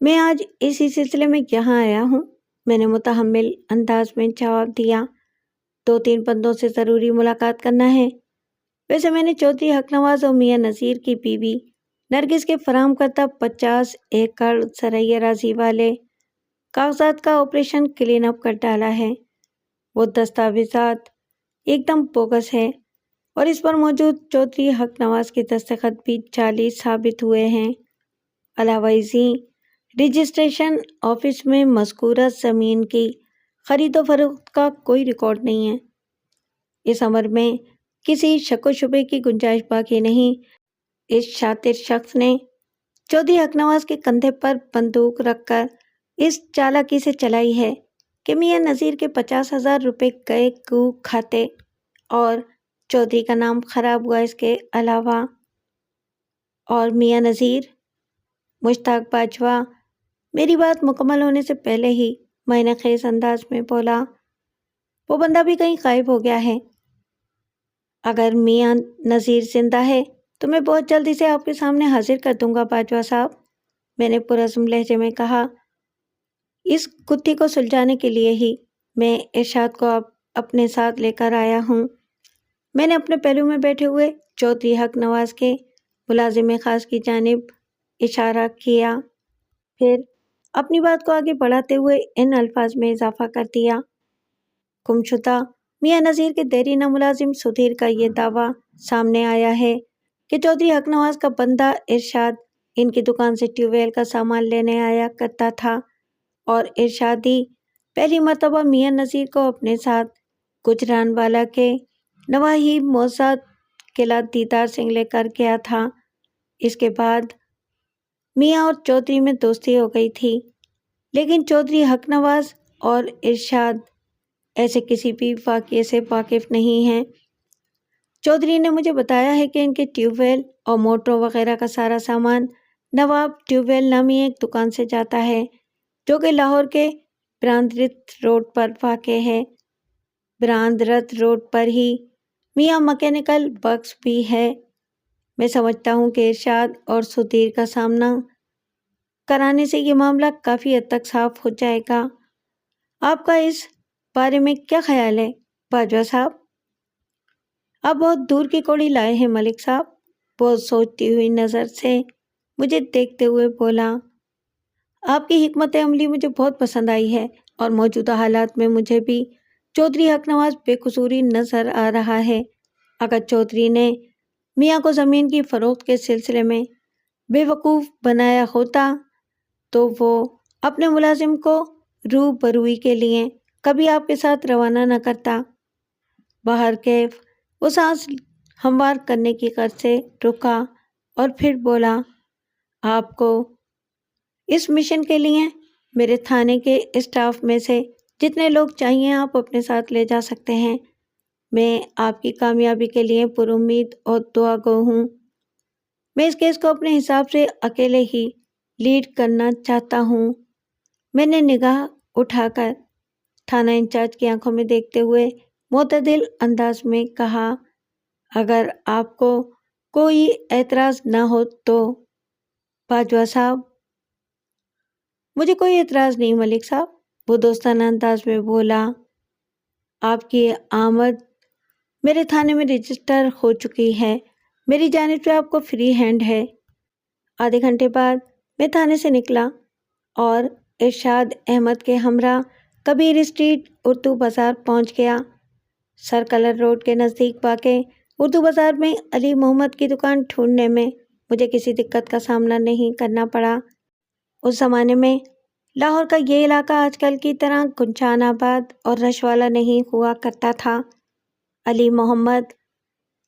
میں آج اسی سلسلے میں یہاں آیا ہوں، میں نے متحمل انداز میں جواب دیا۔ 2-3 بندوں سے ضروری ملاقات کرنا ہے۔ ویسے میں نے چودھری حق نواز اور میاں نذیر کی بیوی نرگس کے فراہم کردہ 50 ایکڑ زرعی اراضی والے کاغذات کا آپریشن کلین اپ کر ڈالا ہے۔ وہ دستاویزات ایک دم بوگس ہے اور اس پر موجود چودھری حق نواز کے دستخط بھی جعلی ثابت ہوئے ہیں۔ علاوہ ازیں رجسٹریشن آفس میں مذکورہ زمین کی خرید و فروخت کا کوئی ریکارڈ نہیں ہے۔ اس امر میں کسی شک و شبے کی گنجائش باقی نہیں۔ اس شاطر شخص نے چودھری حق نواز کے کندھے پر بندوق رکھ کر اس چالاکی سے چلائی ہے کہ میاں نذیر کے 50,000 روپے گئے کو کھاتے اور چودھری کا نام خراب ہوا۔ اس کے علاوہ اور میاں نذیر، مشتاق باجوہ میری بات مکمل ہونے سے پہلے ہی معنی خیز انداز میں بولا، وہ بندہ بھی کہیں غائب ہو گیا ہے۔ اگر میاں نذیر زندہ ہے تو میں بہت جلدی سے آپ کے سامنے حاضر کر دوں گا باجوہ صاحب، میں نے پرعزم لہجے میں کہا۔ اس گتھی کو سلجھانے کے لیے ہی میں ارشاد کو اپنے ساتھ لے کر آیا ہوں۔ میں نے اپنے پہلو میں بیٹھے ہوئے چودھری حق نواز کے ملازم خاص کی جانب اشارہ کیا، پھر اپنی بات کو آگے بڑھاتے ہوئے ان الفاظ میں اضافہ کر دیا، گمشدہ میاں نذیر کے دیرینہ ملازم سدھیر کا یہ دعویٰ سامنے آیا ہے کہ چودھری حق نواز کا بندہ ارشاد ان کی دکان سے ٹیوب ویل کا سامان لینے آیا کرتا تھا اور ارشاد ہی پہلی مرتبہ میاں نذیر کو اپنے ساتھ گجرانوالہ کے نواحی موضع قلعہ دیدار سنگھ لے کر گیا تھا۔ اس کے بعد میاں اور چودھری میں دوستی ہو گئی تھی، لیکن چودھری حق نواز اور ارشاد ایسے کسی بھی واقعے سے واقف نہیں ہیں۔ چودھری نے مجھے بتایا ہے کہ ان کے ٹیوب ویل اور موٹروں وغیرہ کا سارا سامان نواب ٹیوب ویل نامی ایک دکان سے جاتا ہے جو کہ لاہور کے براندرت روڈ پر واقع ہے۔ براندرت روڈ پر ہی میاں مکینیکل ورکس بھی ہے۔ میں سمجھتا ہوں کہ ارشاد اور سدھیر کا سامنا کرانے سے یہ معاملہ کافی حد تک صاف ہو جائے گا۔ آپ کا اس بارے میں کیا خیال ہے باجوہ صاحب؟ آپ بہت دور کی کوڑی لائے ہیں ملک صاحب، بہت سوچتی ہوئی نظر سے مجھے دیکھتے ہوئے بولا، آپ کی حکمت عملی مجھے بہت پسند آئی ہے اور موجودہ حالات میں مجھے بھی چودھری حق نواز بے قصوری نظر آ رہا ہے۔ اگر چودھری نے میاں کو زمین کی فروخت کے سلسلے میں بے وقوف بنایا ہوتا تو وہ اپنے ملازم کو روبروئی کے لیے کبھی آپ کے ساتھ روانہ نہ کرتا۔ باہر کیف وہ سانس ہموار کرنے کی غرض سے رکا اور پھر بولا، آپ کو اس مشن کے لیے میرے تھانے کے اسٹاف میں سے جتنے لوگ چاہیے آپ اپنے ساتھ لے جا سکتے ہیں۔ میں آپ کی کامیابی کے لیے پر امید اور دعا گو ہوں۔ میں اس کیس کو اپنے حساب سے اکیلے ہی لیڈ کرنا چاہتا ہوں۔ میں نے نگاہ اٹھا کر تھانہ انچارج کی آنکھوں میں دیکھتے ہوئے معتدل انداز میں کہا، اگر آپ کو کوئی اعتراض نہ ہو تو۔ باجوہ صاحب، مجھے کوئی اعتراض نہیں ملک صاحب، وہ دوستانہ انداز میں بولا، آپ کی آمد میرے تھانے میں رجسٹر ہو چکی ہے، میری جانب سے آپ کو فری ہینڈ ہے۔ آدھے گھنٹے بعد میں تھانے سے نکلا اور ارشاد احمد کے ہمراہ کبیر اسٹریٹ اردو بازار پہنچ گیا۔ سرکلر روڈ کے نزدیک واقع اردو بازار میں علی محمد کی دکان ڈھونڈنے میں مجھے کسی دقت کا سامنا نہیں کرنا پڑا۔ اس زمانے میں لاہور کا یہ علاقہ آج کل کی طرح گنجان آباد اور رش والا نہیں ہوا کرتا تھا۔ علی محمد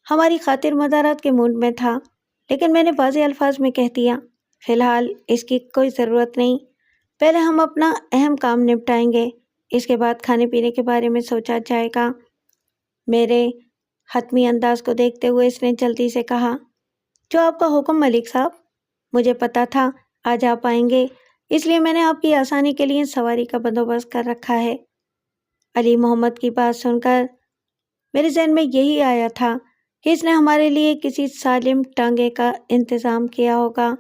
ہماری خاطر مدارات کے موڈ میں تھا، لیکن میں نے واضح الفاظ میں کہہ دیا، فی الحال اس کی کوئی ضرورت نہیں، پہلے ہم اپنا اہم کام نپٹائیں گے، اس کے بعد کھانے پینے کے بارے میں سوچا جائے گا۔ میرے حتمی انداز کو دیکھتے ہوئے اس نے جلدی سے کہا، جو آپ کا حکم ملک صاحب، مجھے پتا تھا آج آپ آئیں گے، اس لیے میں نے آپ کی آسانی کے لیے سواری کا بندوبست کر رکھا ہے۔ علی محمد کی بات سن کر میرے ذہن میں یہی آیا تھا کہ اس نے ہمارے لیے کسی سالم ٹانگے کا انتظام کیا ہوگا،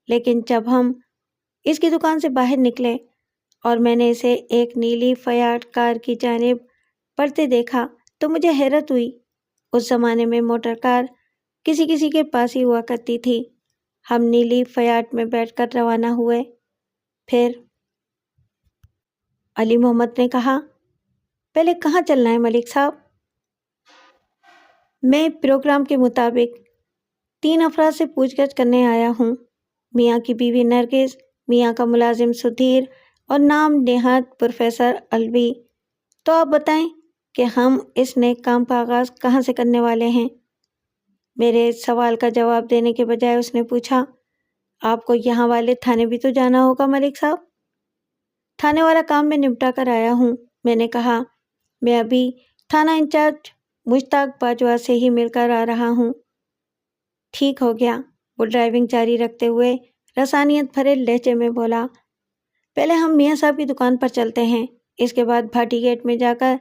لیکن جب ہم اس کی دکان سے باہر نکلے اور میں نے اسے ایک نیلی فیاٹ کار کی جانب بڑھتے دیکھا تو مجھے حیرت ہوئی۔ اس زمانے میں موٹر کار کسی کسی کے پاس ہی ہوا کرتی تھی۔ ہم نیلی فیاٹ میں بیٹھ کر روانہ ہوئے۔ پھر علی محمد نے کہا، پہلے کہاں چلنا ہے ملک صاحب؟ میں پروگرام کے مطابق 3 افراد سے پوچھ گچھ کرنے آیا ہوں، میاں کی بیوی نرگس، میاں کا ملازم سدھیر اور نام نہاد پروفیسر الوی۔ تو آپ بتائیں کہ ہم اس نیک کام کا آغاز کہاں سے کرنے والے ہیں؟ میرے سوال کا جواب دینے کے بجائے اس نے پوچھا، آپ کو یہاں والے تھانے بھی تو جانا ہوگا ملک صاحب؟ تھانے والا کام میں نپٹا کر آیا ہوں، میں نے کہا، میں ابھی تھانہ انچارج مشتاق باجوہ سے ہی مل کر آ رہا ہوں۔ ٹھیک ہو گیا، وہ ڈرائیونگ جاری رکھتے ہوئے رسانیت بھرے لہجے میں بولا، پہلے ہم میاں صاحب کی دکان پر چلتے ہیں، اس کے بعد بھاٹی گیٹ میں جا کر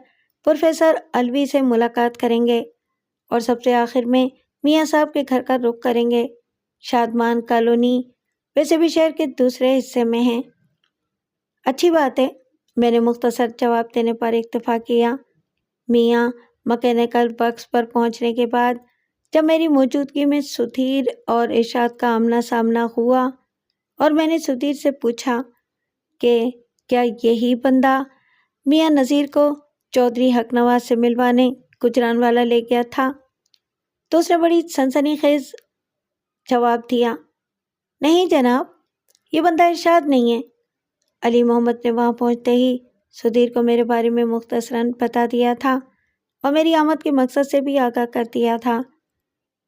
پروفیسر الوی سے ملاقات کریں گے اور سب سے آخر میں میاں صاحب کے گھر کا رخ کریں گے۔ شادمان کالونی ویسے بھی شہر کے دوسرے حصے میں ہے۔ اچھی بات ہے، میں نے مختصر جواب دینے پر اکتفا کیا۔ میاں مکینیکل ورکس پر پہنچنے کے بعد جب میری موجودگی میں سدھیر اور ارشاد کا آمنا سامنا ہوا اور میں نے سدھیر سے پوچھا کہ کیا یہی بندہ میاں نذیر کو چودھری حق نواز سے ملوانے گجرانوالہ لے گیا تھا، تو اس نے بڑی سنسنی خیز جواب دیا، نہیں جناب، یہ بندہ ارشاد نہیں ہے۔ علی محمد نے وہاں پہنچتے ہی سدھیر کو میرے بارے میں مختصراً بتا دیا تھا اور میری آمد کے مقصد سے بھی آگاہ کر دیا تھا۔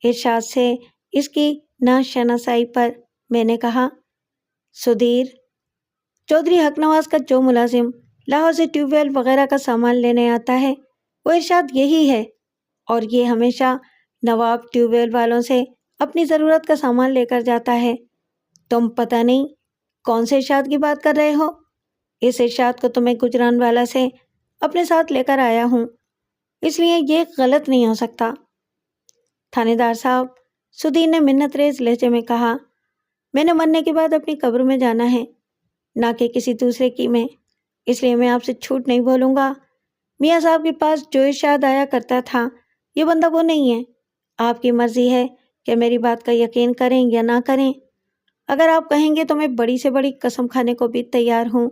ارشاد سے اس کی ناشناسائی پر میں نے کہا، سدھیر، چودھری حق نواز کا جو ملازم لاہور سے ٹیوب ویل وغیرہ کا سامان لینے آتا ہے وہ ارشاد یہی ہے، اور یہ ہمیشہ نواب ٹیوب ویل والوں سے اپنی ضرورت کا سامان لے کر جاتا ہے۔ تم پتہ نہیں کون سے ارشاد کی بات کر رہے ہو؟ اس ارشاد کو تو میں گجرانوالہ سے اپنے ساتھ لے کر آیا ہوں، اس لیے یہ غلط نہیں ہو سکتا۔ تھانے دار صاحب، سدھیر نے منت ریز لہجے میں کہا، میں نے مرنے کے بعد اپنی قبر میں جانا ہے، نہ کہ کسی دوسرے کی میں، اس لیے میں آپ سے جھوٹ نہیں بولوں گا۔ میاں صاحب کے پاس جو ارشاد آیا کرتا تھا یہ بندہ وہ نہیں ہے۔ آپ کی مرضی ہے کہ میری بات کا یقین کریں یا نہ کریں۔ اگر آپ کہیں گے تو میں بڑی سے بڑی قسم کھانے کو بھی تیار ہوں۔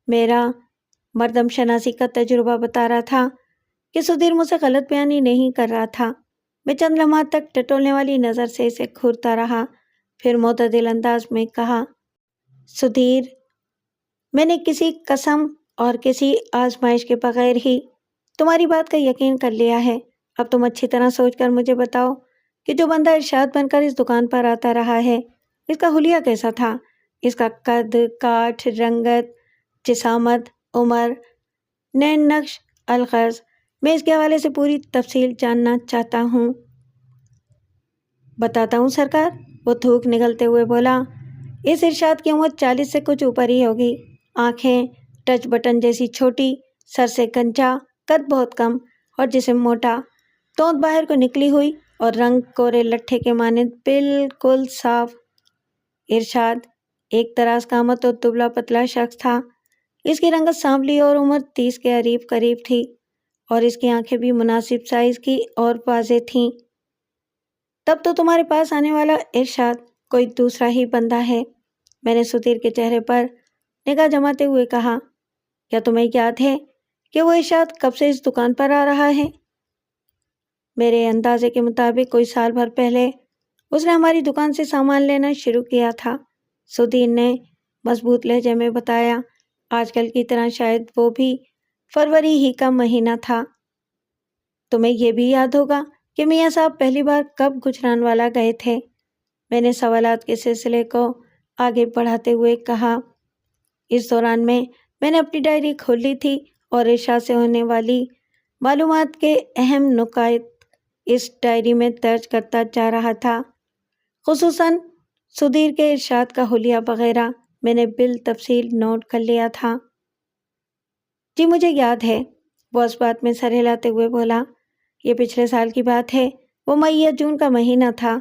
میرا مردم شناسی کا تجربہ بتا رہا تھا کہ سدھیر مجھ سے غلط بیانی نہیں کر رہا تھا۔ میں چند لمحات تک ٹٹولنے والی نظر سے اسے گھورتا رہا، پھر معتدل انداز میں کہا، سدھیر، میں نے کسی قسم اور کسی آزمائش کے بغیر ہی تمہاری بات کا یقین کر لیا ہے۔ اب تم اچھی طرح سوچ کر مجھے بتاؤ کہ جو بندہ ارشاد بن کر اس دکان پر آتا رہا ہے، اس کا حلیہ کیسا تھا؟ اس کا قد، کاٹھ، رنگت، جسامت، عمر، نین نقش، الغرض میں اس کے حوالے سے پوری تفصیل جاننا چاہتا ہوں۔ بتاتا ہوں سرکار، وہ تھوک نگلتے ہوئے بولا۔ اس ارشاد کی عمر 40 سے کچھ اوپر ہی ہوگی۔ آنکھیں ٹچ بٹن جیسی چھوٹی، سر سے گنجا، قد بہت کم اور جسم موٹا، توند باہر کو نکلی ہوئی اور رنگ کورے لٹھے کے مانند بالکل صاف۔ ارشاد ایک دراز قامت اور دبلا پتلا شخص تھا۔ اس کی رنگت سانولی اور عمر 30 کے قریب تھی، اور اس کی آنکھیں بھی مناسب سائز کی اور واضح تھیں۔ تب تو تمہارے پاس آنے والا ارشاد کوئی دوسرا ہی بندہ ہے، میں نے سدھیر کے چہرے پر نگاہ جماتے ہوئے کہا۔ کیا تمہیں یاد ہے کہ وہ ارشاد کب سے اس دکان پر آ رہا ہے؟ میرے اندازے کے مطابق کوئی سال بھر پہلے اس نے ہماری دکان سے سامان لینا شروع کیا تھا، سدھیر نے مضبوط لہجے میں بتایا۔ آج کل کی طرح شاید وہ بھی فروری ہی کا مہینہ تھا۔ تمہیں یہ بھی یاد ہوگا کہ میاں صاحب پہلی بار کب گجرانوالہ گئے تھے؟ میں نے سوالات کے سلسلے کو آگے بڑھاتے ہوئے کہا۔ اس دوران میں نے اپنی ڈائری کھول لی تھی اور ارشاد سے ہونے والی معلومات کے اہم نکات اس ڈائری میں درج کرتا جا رہا تھا، خصوصاً سدھیر کے ارشاد کا حلیہ وغیرہ میں نے بالتفصیل نوٹ کر لیا تھا۔ جی مجھے یاد ہے، وہ اس بات میں سر ہلاتے ہوئے بولا۔ یہ پچھلے سال کی بات ہے، وہ مئی یا جون کا مہینہ تھا۔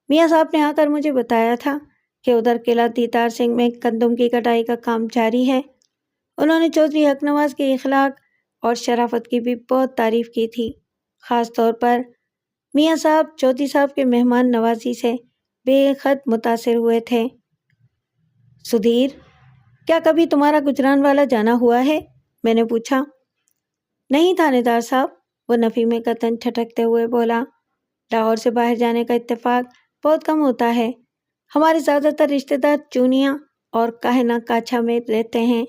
میاں صاحب نے آ کر مجھے بتایا تھا کہ ادھر قلعہ دیدار سنگھ میں گندم کی کٹائی کا کام جاری ہے۔ انہوں نے چودھری حق نواز کے اخلاق اور شرافت کی بھی بہت تعریف کی تھی۔ خاص طور پر میاں صاحب چودھری صاحب کے مہمان نوازی سے بے حد متاثر ہوئے تھے۔ سدھیر، کیا کبھی تمہارا گجرانوالہ جانا ہوا ہے؟ میں نے پوچھا۔ نہیں تھانے دار صاحب، وہ نفی میں گردن جھٹکتے ہوئے بولا۔ لاہور سے باہر جانے کا اتفاق بہت کم ہوتا ہے۔ ہمارے زیادہ تر رشتہ دار چونیا اور کاہنا کاچھا میں رہتے ہیں۔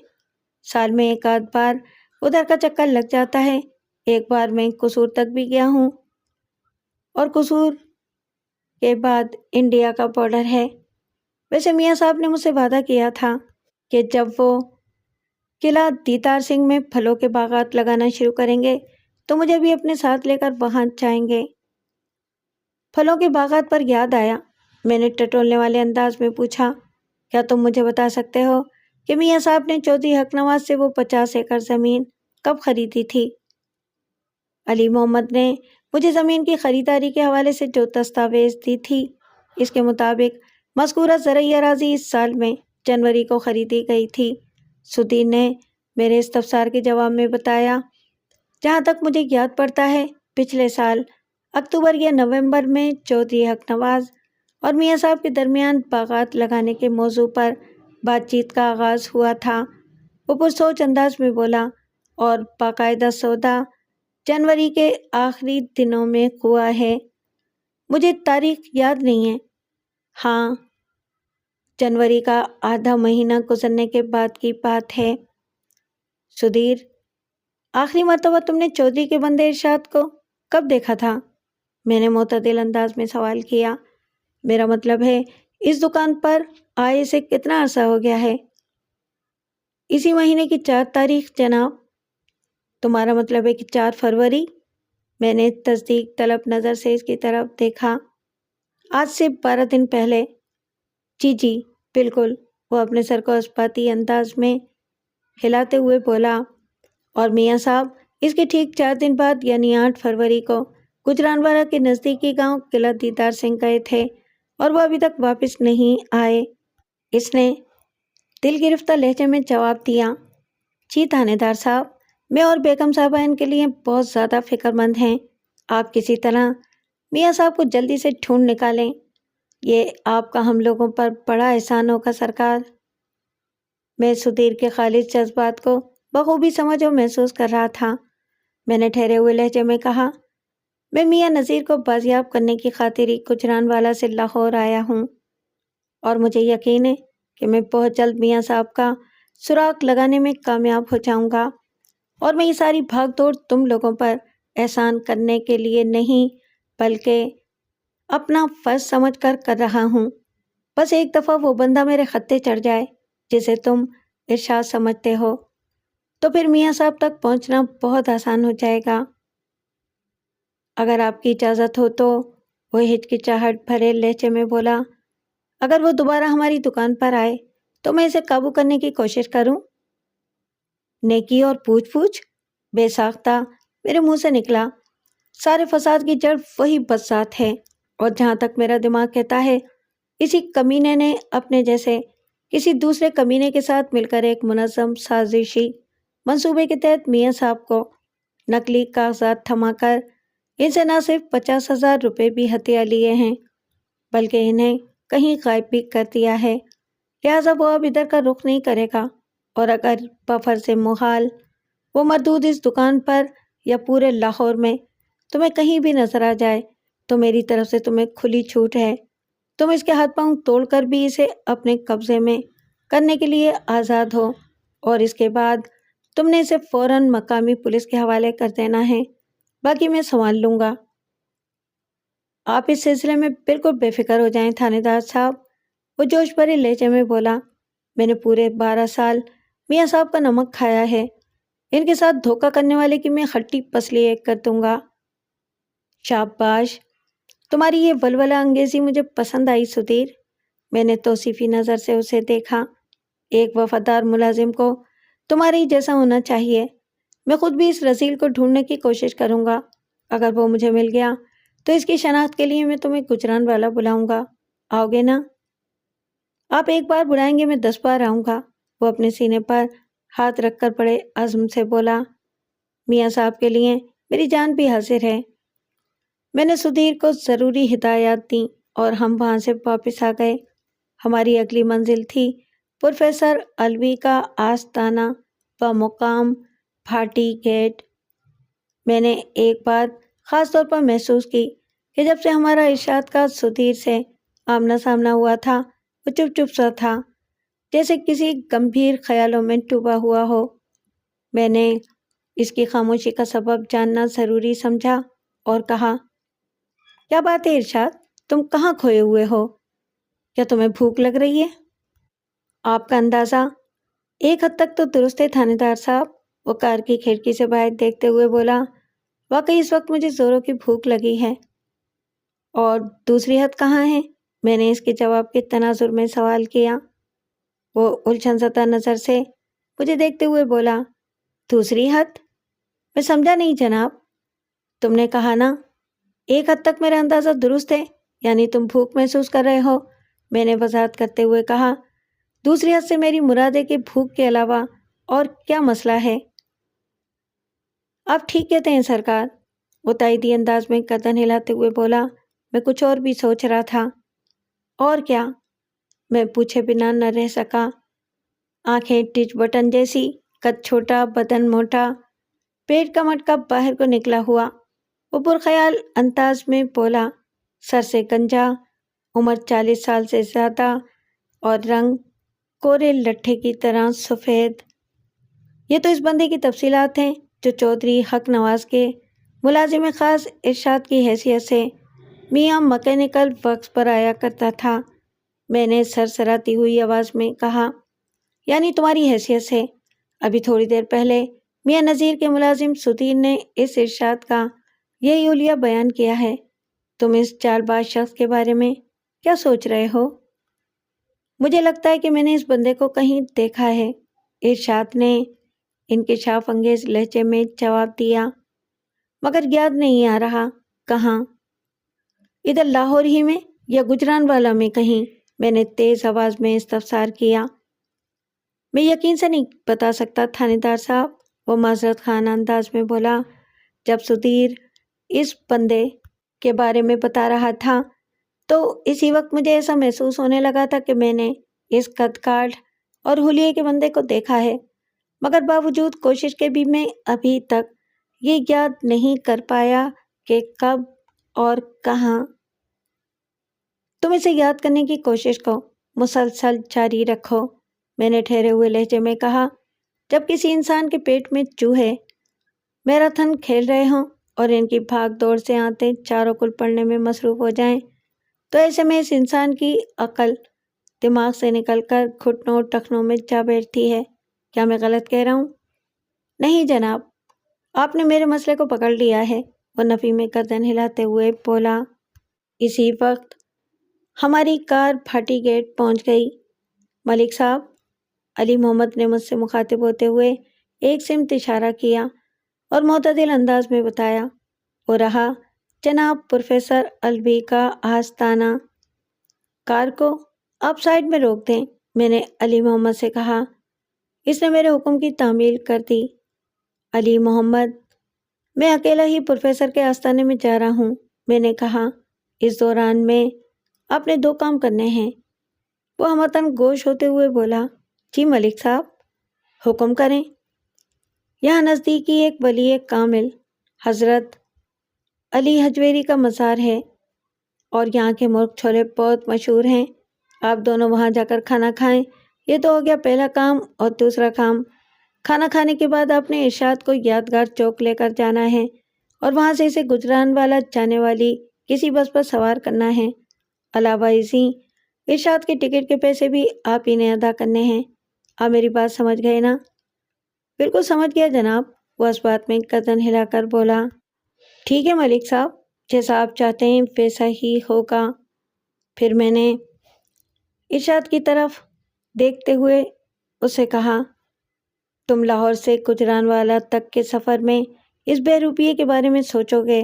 سال میں ایک آدھ بار ادھر کا چکر لگ جاتا ہے۔ ایک بار میں قصور تک بھی گیا ہوں، اور قصور کے بعد انڈیا کا بارڈر ہے۔ ویسے میاں صاحب نے مجھ سے وعدہ کیا تھا کہ جب وہ قلعہ دیدار سنگھ میں پھلوں کے باغات لگانا شروع کریں گے تو مجھے بھی اپنے ساتھ لے کر وہاں جائیں گے۔ پھلوں کے باغات پر یاد آیا، میں نے ٹٹولنے والے انداز میں پوچھا، کیا تم مجھے بتا سکتے ہو کہ میاں صاحب نے چودھری حق نواز سے وہ 50 ایکڑ زمین کب خریدی تھی؟ علی محمد نے مجھے زمین کی خریداری کے حوالے سے جو دستاویز دی تھی، اس کے مطابق مذکورہ زرعی اراضی اس سال میں جنوری کو خریدی گئی تھی، سدھیر نے میرے استفسار کے جواب میں بتایا۔ جہاں تک مجھے یاد پڑتا ہے، پچھلے سال اکتوبر یا نومبر میں چودھری حق نواز اور میاں صاحب کے درمیان باغات لگانے کے موضوع پر بات چیت کا آغاز ہوا تھا، وہ پرسوچ انداز میں بولا، اور باقاعدہ سودا جنوری کے آخری دنوں میں ہوا ہے۔ مجھے تاریخ یاد نہیں ہے۔ ہاں، جنوری کا آدھا مہینہ گزرنے کے بعد کی بات ہے۔ سدھیر، آخری مرتبہ تم نے چودھری کے بندے ارشاد کو کب دیکھا تھا؟ میں نے معتدل انداز میں سوال کیا۔ میرا مطلب ہے اس دکان پر آئے سے کتنا عرصہ ہو گیا ہے؟ اسی مہینے کی 4 تاریخ جناب۔ تمہارا مطلب ہے کہ 4 فروری؟ میں نے تصدیق طلب نظر سے اس کی طرف دیکھا۔ آج سے 12 دن پہلے۔ جی جی بالکل، وہ اپنے سر کو اسباتی انداز میں ہلاتے ہوئے بولا۔ اور میاں صاحب اس کے ٹھیک 4 دن بعد یعنی 8 فروری کو گجرانوالہ کے نزدیکی گاؤں قلعہ دیدار سنگھ گئے تھے، اور وہ ابھی تک واپس نہیں آئے۔ اس نے دل گرفتہ لہجے میں جواب دیا۔ جی تھانے دار صاحب، میں اور بیگم صاحبہ ان کے لیے بہت زیادہ فکر مند ہیں۔ آپ کسی طرح میاں صاحب کو جلدی سے ڈھونڈ نکالیں۔ یہ آپ کا ہم لوگوں پر بڑا احسان ہوگا سرکار۔ میں سدھیر کے خالص جذبات کو بخوبی سمجھ اور محسوس کر رہا تھا۔ میں نے ٹھہرے ہوئے لہجے میں کہا، میں میاں نذیر کو بازیاب کرنے کی خاطر ہی گجرانوالہ سے لاہور آیا ہوں، اور مجھے یقین ہے کہ میں بہت جلد میاں صاحب کا سراغ لگانے میں کامیاب ہو جاؤں گا، اور میں یہ ساری بھاگ دوڑ تم لوگوں پر احسان کرنے کے لیے نہیں بلکہ اپنا فرض سمجھ کر رہا ہوں۔ بس ایک دفعہ وہ بندہ میرے خطے چڑھ جائے جسے تم ارشاد سمجھتے ہو، تو پھر میاں صاحب تک پہنچنا بہت آسان ہو جائے گا۔ اگر آپ کی اجازت ہو تو، وہ ہچکچاہٹ بھرے لہجے میں بولا، اگر وہ دوبارہ ہماری دکان پر آئے تو میں اسے قابو کرنے کی کوشش کروں؟ نیکی اور پوچھ پوچھ بے ساختہ میرے منہ سے نکلا۔ سارے فساد کی جڑ وہی بسات ہے، اور جہاں تک میرا دماغ کہتا ہے اسی کمینے نے اپنے جیسے کسی دوسرے کمینے کے ساتھ مل کر ایک منظم سازشی منصوبے کے تحت میاں صاحب کو نقلی کاغذات تھما کر ان سے نہ صرف 50,000 روپے بھی ہتھیار لیے ہیں بلکہ انہیں کہیں غائب بھی کر دیا ہے، لہٰذا وہ اب ادھر کا رخ نہیں کرے گا، اور اگر بفرض محال وہ مردود اس دکان پر یا پورے لاہور میں تمہیں کہیں بھی نظر آ جائے تو میری طرف سے تمہیں کھلی چھوٹ ہے، تم اس کے ہاتھ پاؤں توڑ کر بھی اسے اپنے قبضے میں کرنے کے لیے آزاد ہو، اور اس کے بعد تم نے اسے فوراً مقامی پولیس کے حوالے کر دینا ہے، باقی میں سنبھال لوں گا۔ آپ اس سلسلے میں بالکل بے فکر ہو جائیں تھانے دار صاحب، وہ جوش بھرے لہجے میں بولا، میں نے پورے 12 سال میاں صاحب کا نمک کھایا ہے، ان کے ساتھ دھوکہ کرنے والے کی میں کھٹی پسلی ایک کر دوں گا۔ شاباش، تمہاری یہ ولولہ انگیزی مجھے پسند آئی سدھیر۔ میں نے توصیفی نظر سے اسے دیکھا۔ ایک وفادار ملازم کو تمہارے ہی جیسا ہونا چاہیے۔ میں خود بھی اس رذیل کو ڈھونڈنے کی کوشش کروں گا، اگر وہ مجھے مل گیا تو اس کی شناخت کے لیے میں تمہیں گجرانوالہ بلاؤں گا، آؤ گے نا؟ آپ ایک بار بلائیں گے، میں 10 بار آؤں گا، وہ اپنے سینے پر ہاتھ رکھ کر بڑے عزم سے بولا۔ میاں صاحب کے لیے میری جان بھی حاضر ہے۔ میں نے سدھیر کو ضروری ہدایات دیں اور ہم وہاں سے واپس آ گئے۔ ہماری اگلی منزل تھی پروفیسر الوی کا آستانہ بمقام بھاٹی گیٹ۔ میں نے ایک بات خاص طور پر محسوس کی کہ جب سے ہمارا ارشاد کا سدھیر سے آمنا سامنا ہوا تھا، وہ چپ چپ سا تھا، جیسے کسی گمبھیر خیالوں میں ڈوبا ہوا ہو۔ میں نے اس کی خاموشی کا سبب جاننا ضروری سمجھا اور کہا، کیا بات ہے ارشاد، تم کہاں کھوئے ہوئے ہو؟ کیا تمہیں بھوک لگ رہی ہے؟ آپ کا اندازہ ایک حد تک تو درست ہے تھانے دار صاحب، وہ کار کی کھڑکی سے باہر دیکھتے ہوئے بولا، واقعی اس وقت مجھے زوروں کی بھوک لگی ہے۔ اور دوسری حد کہاں ہے؟ میں نے اس کے جواب کے تناظر میں سوال کیا۔ وہ الجھن زدہ نظر سے مجھے دیکھتے ہوئے بولا، دوسری حد؟ میں سمجھا نہیں جناب۔ تم نے کہا نا، ایک حد تک میرا اندازہ درست ہے، یعنی تم بھوک محسوس کر رہے ہو۔ میں نے وضاحت کرتے ہوئے کہا، دوسری حد سے میری مراد ہے کہ بھوک کے علاوہ اور کیا مسئلہ ہے؟ آپ ٹھیک کہتے ہیں سرکار، وہ تائیدی انداز میں گردن ہلاتے ہوئے بولا، میں کچھ اور بھی سوچ رہا تھا۔ اور کیا؟ میں پوچھے بنا نہ رہ سکا۔ آنکھیں ٹچ بٹن جیسی، قد چھوٹا، بدن موٹا، پیٹ کا مٹکا باہر کو نکلا ہوا، وہ پرخیال انداز میں بولا، سر سے گنجا، عمر 40 سال سے زیادہ، اور رنگ کورے لٹھے کی طرح سفید۔ یہ تو اس بندے کی تفصیلات ہیں جو چودھری حق نواز کے ملازم خاص ارشاد کی حیثیت سے میاں مکینیکل ورکس پر آیا کرتا تھا۔ میں نے سرسراتی ہوئی آواز میں کہا، یعنی تمہاری حیثیت سے؟ ابھی تھوڑی دیر پہلے میاں نذیر کے ملازم سدھیر نے اس ارشاد کا یہی حلیہ بیان کیا ہے۔ تم اس چال باز شخص کے بارے میں کیا سوچ رہے ہو؟ مجھے لگتا ہے کہ میں نے اس بندے کو کہیں دیکھا ہے، ارشاد نے انکشاف انگیز لہجے میں جواب دیا، مگر یاد نہیں آ رہا کہاں۔ ادھر لاہور ہی میں یا گجرانوالہ میں کہیں؟ میں نے تیز آواز میں استفسار کیا۔ میں یقین سے نہیں بتا سکتا تھانے دار صاحب، وہ معذرت خانہ انداز میں بولا۔ جب سدھیر اس بندے کے بارے میں بتا رہا تھا تو اسی وقت مجھے ایسا محسوس ہونے لگا تھا کہ میں نے اس قد کاٹ اور حلیے کے بندے کو دیکھا ہے، مگر باوجود کوشش کے بھی میں ابھی تک یہ یاد نہیں کر پایا کہ کب اور کہاں۔ تم اسے یاد کرنے کی کوشش کو مسلسل جاری رکھو، میں نے ٹھہرے ہوئے لہجے میں کہا۔ جب کسی انسان کے پیٹ میں چوہے میراتھن کھیل رہے ہوں اور ان کی بھاگ دوڑ سے آنتیں چاروں کل پڑنے میں مصروف ہو جائیں، تو ایسے میں اس انسان کی عقل دماغ سے نکل کر گھٹنوں ٹخنوں میں جا بیٹھتی ہے۔ کیا میں غلط کہہ رہا ہوں؟ نہیں جناب، آپ نے میرے مسئلے کو پکڑ لیا ہے، وہ نفی میں گردن ہلاتے ہوئے بولا۔ اسی وقت ہماری کار بھاٹی گیٹ پہنچ گئی۔ ملک صاحب، علی محمد نے مجھ سے مخاطب ہوتے ہوئے ایک سمت اشارہ کیا اور معتدل انداز میں بتایا، وہ رہا جناب پروفیسر الوی کا آستانہ۔ کار کو آپ سائڈ میں روک دیں، میں نے علی محمد سے کہا۔ اس نے میرے حکم کی تعمیل کر دی۔ علی محمد، میں اکیلا ہی پروفیسر کے آستانے میں جا رہا ہوں، میں نے کہا۔ اس دوران میں آپ نے 2 کام کرنے ہیں۔ وہ ہمتن گوش ہوتے ہوئے بولا، جی ملک صاحب، حکم کریں۔ یہاں نزدیکی ایک ولی کامل حضرت علی حجویری کا مزار ہے اور یہاں کے مرغ چھولے بہت مشہور ہیں، آپ دونوں وہاں جا کر کھانا کھائیں۔ یہ تو ہو گیا پہلا کام، اور دوسرا کام، کھانا کھانے کے بعد آپ نے ارشاد کو یادگار چوک لے کر جانا ہے اور وہاں سے اسے گجرانوالہ جانے والی کسی بس پر سوار کرنا ہے۔ علاوہ ازیں ارشاد کے ٹکٹ کے پیسے بھی آپ ہی نے ادا کرنے ہیں۔ آپ میری بات سمجھ گئے نا؟ بالکل سمجھ گیا جناب، وہ اس بات میں گردن ہلا کر بولا۔ ٹھیک ہے ملک صاحب، جیسا آپ چاہتے ہیں ویسا ہی ہوگا۔ پھر میں نے ارشاد کی طرف دیکھتے ہوئے اسے کہا، تم لاہور سے گجرانوالہ تک کے سفر میں اس بے روپیے کے بارے میں سوچو گے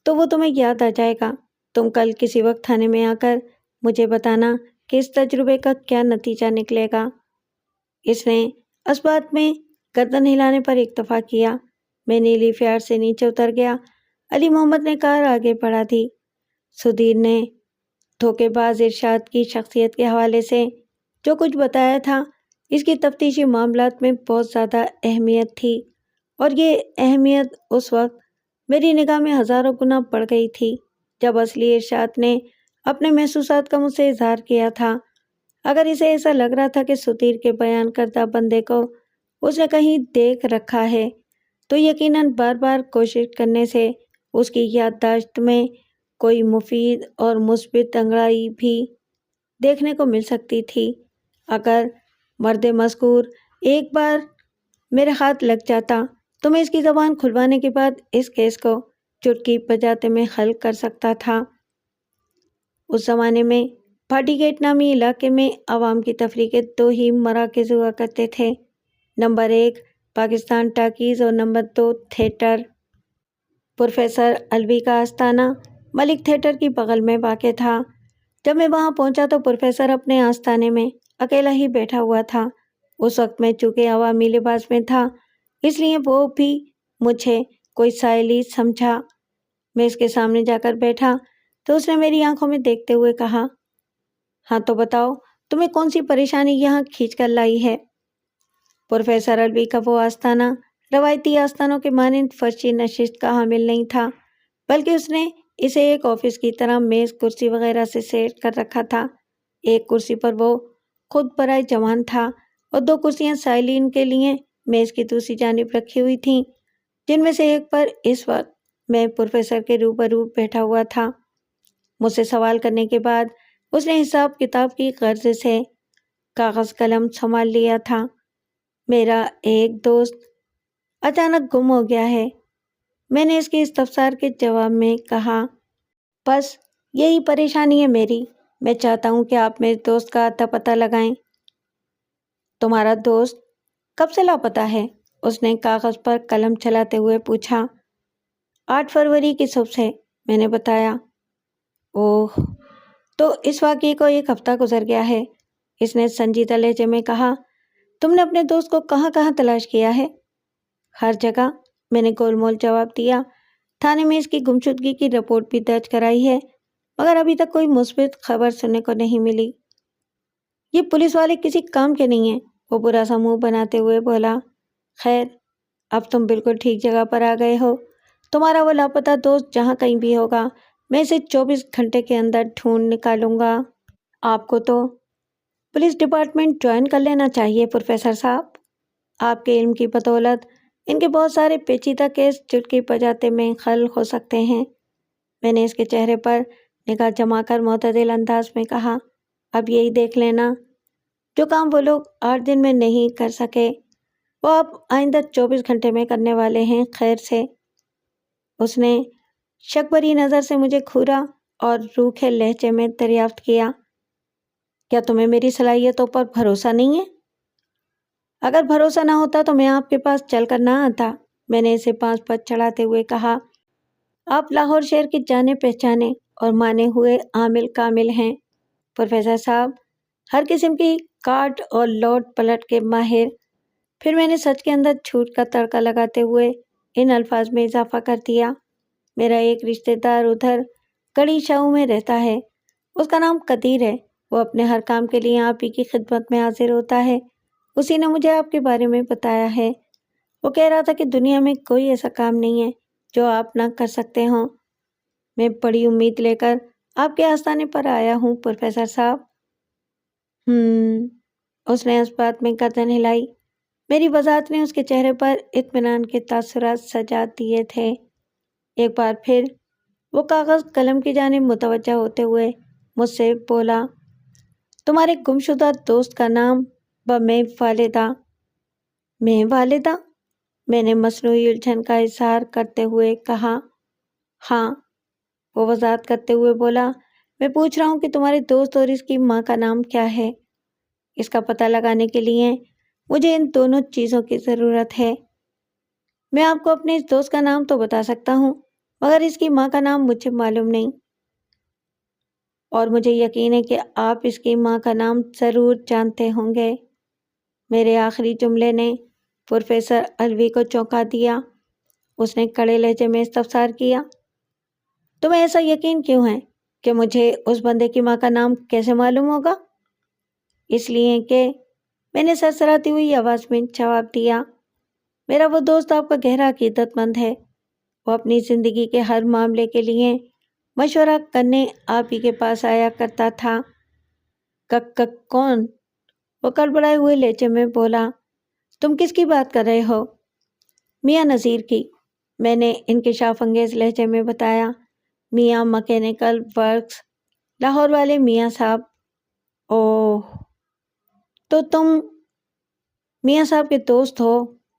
تو وہ تمہیں یاد آ جائے گا۔ تم کل کسی وقت تھانے میں آ کر مجھے بتانا کہ اس تجربے کا کیا نتیجہ نکلے گا۔ اس نے اس بات میں گردن ہلانے پر اکتفا کیا۔ میں نیلی فیار سے نیچے اتر گیا۔ علی محمد نے کار آگے بڑھا دی۔ سدھیر نے دھوکے باز ارشاد کی شخصیت کے حوالے سے جو کچھ بتایا تھا، اس کی تفتیشی معاملات میں بہت زیادہ اہمیت تھی، اور یہ اہمیت اس وقت میری نگاہ میں ہزاروں گنا بڑھ گئی تھی جب اصلی ارشاد نے اپنے محسوسات کا مجھ سے اظہار کیا تھا۔ اگر اسے ایسا لگ رہا تھا کہ سدھیر کے بیان کردہ بندے کو اس نے کہیں دیکھ رکھا ہے، تو یقیناً بار بار کوشش کرنے سے اس کی یادداشت میں کوئی مفید اور مثبت انگڑائی بھی دیکھنے کو مل سکتی تھی۔ اگر مرد مذکور ایک بار میرے ہاتھ لگ جاتا تو میں اس کی زبان کھلوانے کے بعد اس کیس کو چٹکی بجاتے میں حل کر سکتا تھا۔ اس زمانے میں بھاٹی گیٹ نامی علاقے میں عوام کی تفریح کے 2 ہی مراکز ہوا کرتے تھے، نمبر 1 پاکستان ٹاکیز اور نمبر 2 تھیٹر۔ پروفیسر الوی کا آستانہ ملک تھیٹر کی بغل میں واقع تھا۔ جب میں وہاں پہنچا تو پروفیسر اپنے آستانے میں اکیلا ہی بیٹھا ہوا تھا۔ اس وقت میں چونکہ عوامی لباس میں تھا، اس لیے وہ بھی مجھے کوئی سائل ہی سمجھا۔ میں اس کے سامنے جا کر بیٹھا تو اس نے میری آنکھوں میں دیکھتے ہوئے کہا، ہاں تو بتاؤ تمہیں کون سی پریشانی یہاں کھینچ کر لائی ہے؟ پروفیسر الوی کا وہ آستانہ روایتی آستانوں کے مانند فرشی نشست کا حامل نہیں تھا، بلکہ اس نے اسے ایک آفس کی طرح میز کرسی وغیرہ سے سیٹ کر رکھا تھا۔ ایک کرسی پر وہ خود برائے جوان تھا اور 2 کرسیاں سائلین کے لیے میز کی دوسری جانب رکھی ہوئی تھیں، جن میں سے ایک پر اس وقت میں پروفیسر کے روبرو بیٹھا ہوا تھا۔ مجھ سے سوال کرنے کے بعد اس نے حساب کتاب کی غرض سے کاغذ قلم سنبھال لیا تھا۔ میرا ایک دوست اچانک گم ہو گیا ہے، میں نے اس کے استفسار کے جواب میں کہا۔ بس یہی پریشانی ہے میری، میں چاہتا ہوں کہ آپ میرے دوست کا اتا پتہ لگائیں۔ تمہارا دوست کب سے لاپتہ ہے؟ اس نے کاغذ پر قلم چلاتے ہوئے پوچھا۔ 8 فروری کی صبح سے، میں نے بتایا۔ اوہ، تو اس واقعے کو 1 ہفتہ گزر گیا ہے، اس نے سنجیدہ لہجے میں کہا۔ تم نے اپنے دوست کو کہاں کہاں تلاش کیا ہے؟ ہر جگہ، میں نے گول مول جواب دیا۔ تھانے میں اس کی گمشدگی کی رپورٹ بھی درج کرائی ہے، مگر ابھی تک کوئی مثبت خبر سننے کو نہیں ملی۔ یہ پولیس والے کسی کام کے نہیں ہیں، وہ برا سا منہ بناتے ہوئے بولا۔ خیر، اب تم بالکل ٹھیک جگہ پر آ گئے ہو۔ تمہارا وہ لاپتہ دوست جہاں کہیں بھی ہوگا، میں اسے 24 گھنٹے کے اندر ڈھونڈ نکالوں گا۔ آپ کو تو پولیس ڈپارٹمنٹ جوائن کر لینا چاہیے پروفیسر صاحب۔ آپ کے علم کی بدولت ان کے بہت سارے پیچیدہ کیس چٹکی بجاتے میں حل ہو سکتے ہیں۔ میں نے اس کے چہرے پر نگاہ جما کر معتدل انداز میں کہا، اب یہی دیکھ لینا، جو کام وہ لوگ 8 دن میں نہیں کر سکے وہ آپ آئندہ 24 گھنٹے میں کرنے والے ہیں، خیر سے۔ اس نے شک بھری نظر سے مجھے گھورا اور روکھے لہجے میں دریافت کیا، کیا تمہیں میری صلاحیتوں پر بھروسہ نہیں ہے؟ اگر بھروسہ نہ ہوتا تو میں آپ کے پاس چل کر نہ آتا، میں نے اسے پانچ پر چڑھاتے ہوئے کہا۔ آپ لاہور شہر کے جانے پہچانے اور مانے ہوئے عامل کامل ہیں پروفیسر صاحب، ہر قسم کی کاٹ اور لوٹ پلٹ کے ماہر۔ پھر میں نے سچ کے اندر جھوٹ کا تڑکا لگاتے ہوئے ان الفاظ میں اضافہ کر دیا، میرا ایک رشتہ دار ادھر کڑی شاہوں میں رہتا ہے، اس کا نام قدیر ہے، وہ اپنے ہر کام کے لیے آپ ہی کی خدمت میں حاضر ہوتا ہے۔ اسی نے مجھے آپ کے بارے میں بتایا ہے۔ وہ کہہ رہا تھا کہ دنیا میں کوئی ایسا کام نہیں ہے جو آپ نہ کر سکتے ہوں۔ میں بڑی امید لے کر آپ کے آستانے پر آیا ہوں پروفیسر صاحب۔ اس نے اس بات میں گردن ہلائی۔ میری وضاحت نے اس کے چہرے پر اطمینان کے تاثرات سجا دیے تھے۔ ایک بار پھر وہ کاغذ قلم کی جانب متوجہ ہوتے ہوئے مجھ سے بولا، تمہارے گمشدہ دوست کا نام میں والدہ۔ میں والدہ؟ میں نے مصنوعی الجھن کا اظہار کرتے ہوئے کہا، ہاں۔ وہ وضاحت کرتے ہوئے بولا، میں پوچھ رہا ہوں کہ تمہارے دوست اور اس کی ماں کا نام کیا ہے؟ اس کا پتہ لگانے کے لیے مجھے ان دونوں چیزوں کی ضرورت ہے۔ میں آپ کو اپنے اس دوست کا نام تو بتا سکتا ہوں، مگر اس کی ماں کا نام مجھے معلوم نہیں، اور مجھے یقین ہے کہ آپ اس کی ماں کا نام ضرور جانتے ہوں گے۔ میرے آخری جملے نے پروفیسر الوی کو چونکا دیا۔ اس نے کڑے لہجے میں استفسار کیا، تمہیں ایسا یقین کیوں ہے کہ مجھے اس بندے کی ماں کا نام کیسے معلوم ہوگا؟ اس لیے کہ میں نے سرسراتی ہوئی آواز میں جواب دیا، میرا وہ دوست آپ کا گہرا عقیدت مند ہے، وہ اپنی زندگی کے ہر معاملے کے لیے مشورہ کرنے آپ ہی کے پاس آیا کرتا تھا۔ کون؟ وہ کڑبڑائے ہوئے لہجے میں بولا، تم کس کی بات کر رہے ہو؟ میاں نذیر کی، میں نے انکشاف انگیز لہجے میں بتایا، میاں مکینیکل ورکس، لاہور والے میاں صاحب۔ اوہ، تو تم میاں صاحب کے دوست ہو؟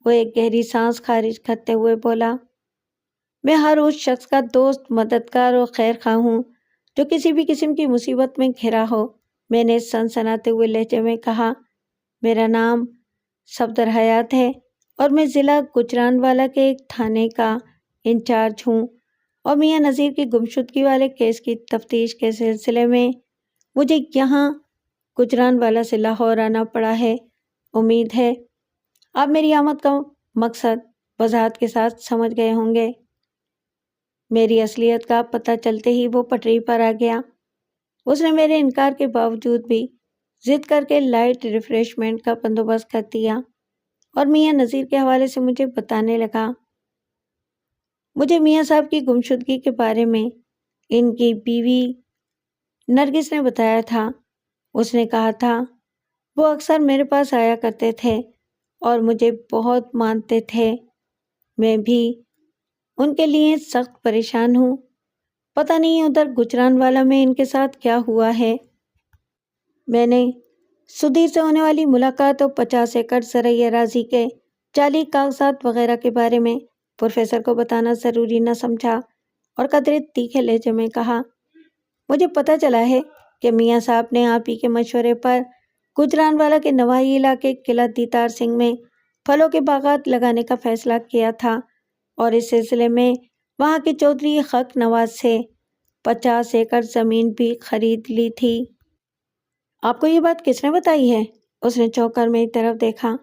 وہ ایک گہری سانس خارج کرتے ہوئے بولا، میں ہر اس شخص کا دوست، مددگار اور خیر خواہ ہوں جو کسی بھی قسم کی مصیبت میں گھرا ہو، میں نے سنسناتے ہوئے لہجے میں کہا۔ میرا نام صفدر حیات ہے اور میں ضلع گجرانوالہ کے ایک تھانے کا انچارج ہوں، اور میاں نذیر کی گمشدگی والے کیس کی تفتیش کے سلسلے میں مجھے یہاں گجرانوالہ سے لاہور آنا پڑا ہے۔ امید ہے آپ میری آمد کا مقصد وضاحت کے ساتھ سمجھ گئے ہوں گے۔ میری اصلیت کا پتہ چلتے ہی وہ پٹری پر آ گیا۔ اس نے میرے انکار کے باوجود بھی ضد کر کے لائٹ ریفریشمنٹ کا بندوبست کر دیا اور میاں نذیر کے حوالے سے مجھے بتانے لگا۔ مجھے میاں صاحب کی گمشدگی کے بارے میں ان کی بیوی نرگس نے بتایا تھا۔ اس نے کہا تھا وہ اکثر میرے پاس آیا کرتے تھے اور مجھے بہت مانتے تھے۔ میں بھی ان کے لیے سخت پریشان ہوں، پتہ نہیں ادھر گجرانوالہ میں ان کے ساتھ کیا ہوا ہے۔ میں نے سدھیر سے ہونے والی ملاقات اور 50 ایکڑ زرعی اراضی کے جعلی کاغذات وغیرہ کے بارے میں پروفیسر کو بتانا ضروری نہ سمجھا اور قدرے تیکھے لہجے میں کہا، مجھے پتہ چلا ہے کہ میاں صاحب نے آپ ہی کے مشورے پر گجرانوالہ کے نواحی علاقے قلعہ دیدار سنگھ میں پھلوں کے باغات لگانے کا فیصلہ کیا تھا، اور اس سلسلے میں وہاں کے چودھری حق نواز سے 50 ایکڑ زمین بھی خرید لی تھی۔ آپ کو یہ بات کس نے بتائی ہے؟ اس نے چونک کر میری طرف دیکھا۔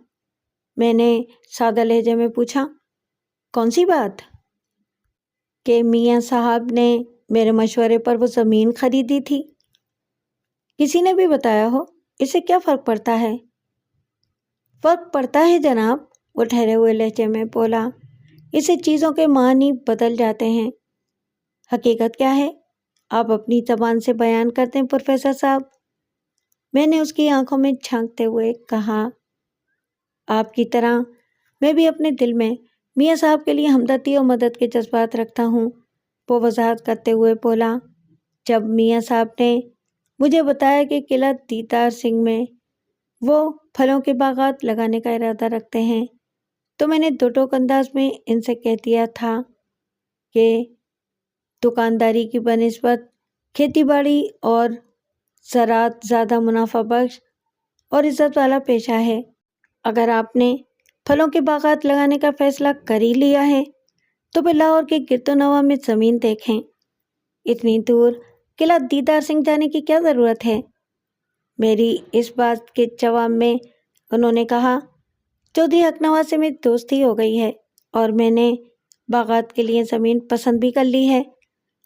میں نے سادہ لہجے میں پوچھا، کون سی بات؟ کہ میاں صاحب نے میرے مشورے پر وہ زمین خریدی تھی۔ کسی نے بھی بتایا ہو؟ اس سے کیا فرق پڑتا ہے؟ فرق پڑتا ہے جناب، وہ ٹھہرے ہوئے لہجے میں بولا۔ اس سے چیزوں کے معنی بدل جاتے ہیں۔ حقیقت کیا ہے؟ آپ اپنی زبان سے بیان کرتے ہیں پروفیسر صاحب۔ میں نے اس کی آنکھوں میں جھانکتے ہوئے کہا۔ آپ کی طرح میں بھی اپنے دل میں میاں صاحب کے لیے ہمدردی اور مدد کے جذبات رکھتا ہوں، وہ وضاحت کرتے ہوئے بولا۔ جب میاں صاحب نے مجھے بتایا کہ قلعہ دیدار سنگھ میں وہ پھلوں کے باغات لگانے کا ارادہ رکھتے ہیں تو میں نے دو ٹوک انداز میں ان سے کہہ دیا تھا کہ دکانداری کی بنسبت کھیتی باڑی اور زراعت زیادہ منافع بخش اور عزت والا پیشہ ہے۔ اگر آپ نے پھلوں کے باغات لگانے کا فیصلہ کر ہی لیا ہے تو پھر لاہور کے گرد و نواح میں زمین دیکھیں۔ اتنی دور قلعہ دیدار سنگھ جانے کی کیا ضرورت ہے؟ میری اس بات کے جواب میں انہوں نے کہا، چودھری حق نواز سے میری دوستی ہو گئی ہے اور میں نے باغات کے لیے زمین پسند بھی کر لی ہے۔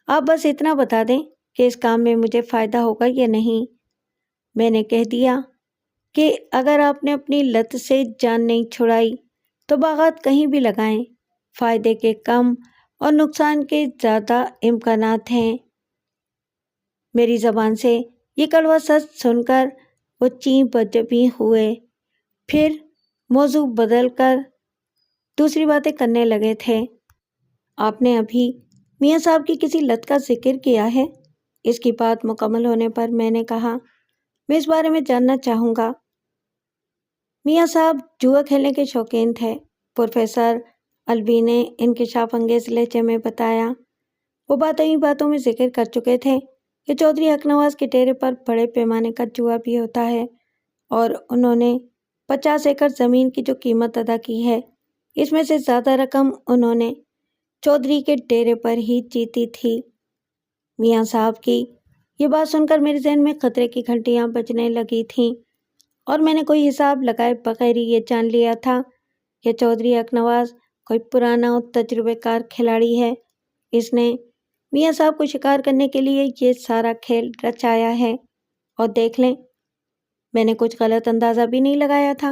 آپ بس اتنا بتا دیں کہ اس کام میں مجھے فائدہ ہوگا یا نہیں۔ میں نے کہہ دیا کہ اگر آپ نے اپنی لت سے جان نہیں چھڑائی تو باغات کہیں بھی لگائیں، فائدے کے کم اور نقصان کے زیادہ امکانات ہیں۔ میری زبان سے یہ کڑوا سچ سن کر وہ چیں بجبیں ہوئے، پھر موضوع بدل کر دوسری باتیں کرنے لگے تھے۔ آپ نے ابھی میاں صاحب کی کسی لت کا ذکر کیا ہے؟ اس کی بات مکمل ہونے پر میں نے کہا، میں اس بارے میں جاننا چاہوں گا۔ میاں صاحب جوا کھیلنے کے شوقین تھے، پروفیسر الوی نے انکشاف انگیز لہجے میں بتایا۔ وہ باتوں ہی باتوں میں ذکر کر چکے تھے کہ چودھری حق نواز کے ڈیرے پر بڑے پیمانے کا جوا بھی ہوتا ہے اور انہوں نے 50 ایکڑ زمین کی جو قیمت ادا کی ہے، اس میں سے زیادہ رقم انہوں نے چودھری کے ڈیرے پر ہی جیتی تھی۔ میاں صاحب کی یہ بات سن کر میرے ذہن میں خطرے کی گھنٹیاں بجنے لگی تھیں اور میں نے کوئی حساب لگائے بغیر ہی یہ جان لیا تھا کہ چودھری حق نواز کوئی پرانا اور تجربے کار کھلاڑی ہے۔ اس نے میاں صاحب کو شکار کرنے کے لیے یہ سارا کھیل رچایا ہے، اور دیکھ لیں، میں نے کچھ غلط اندازہ بھی نہیں لگایا تھا۔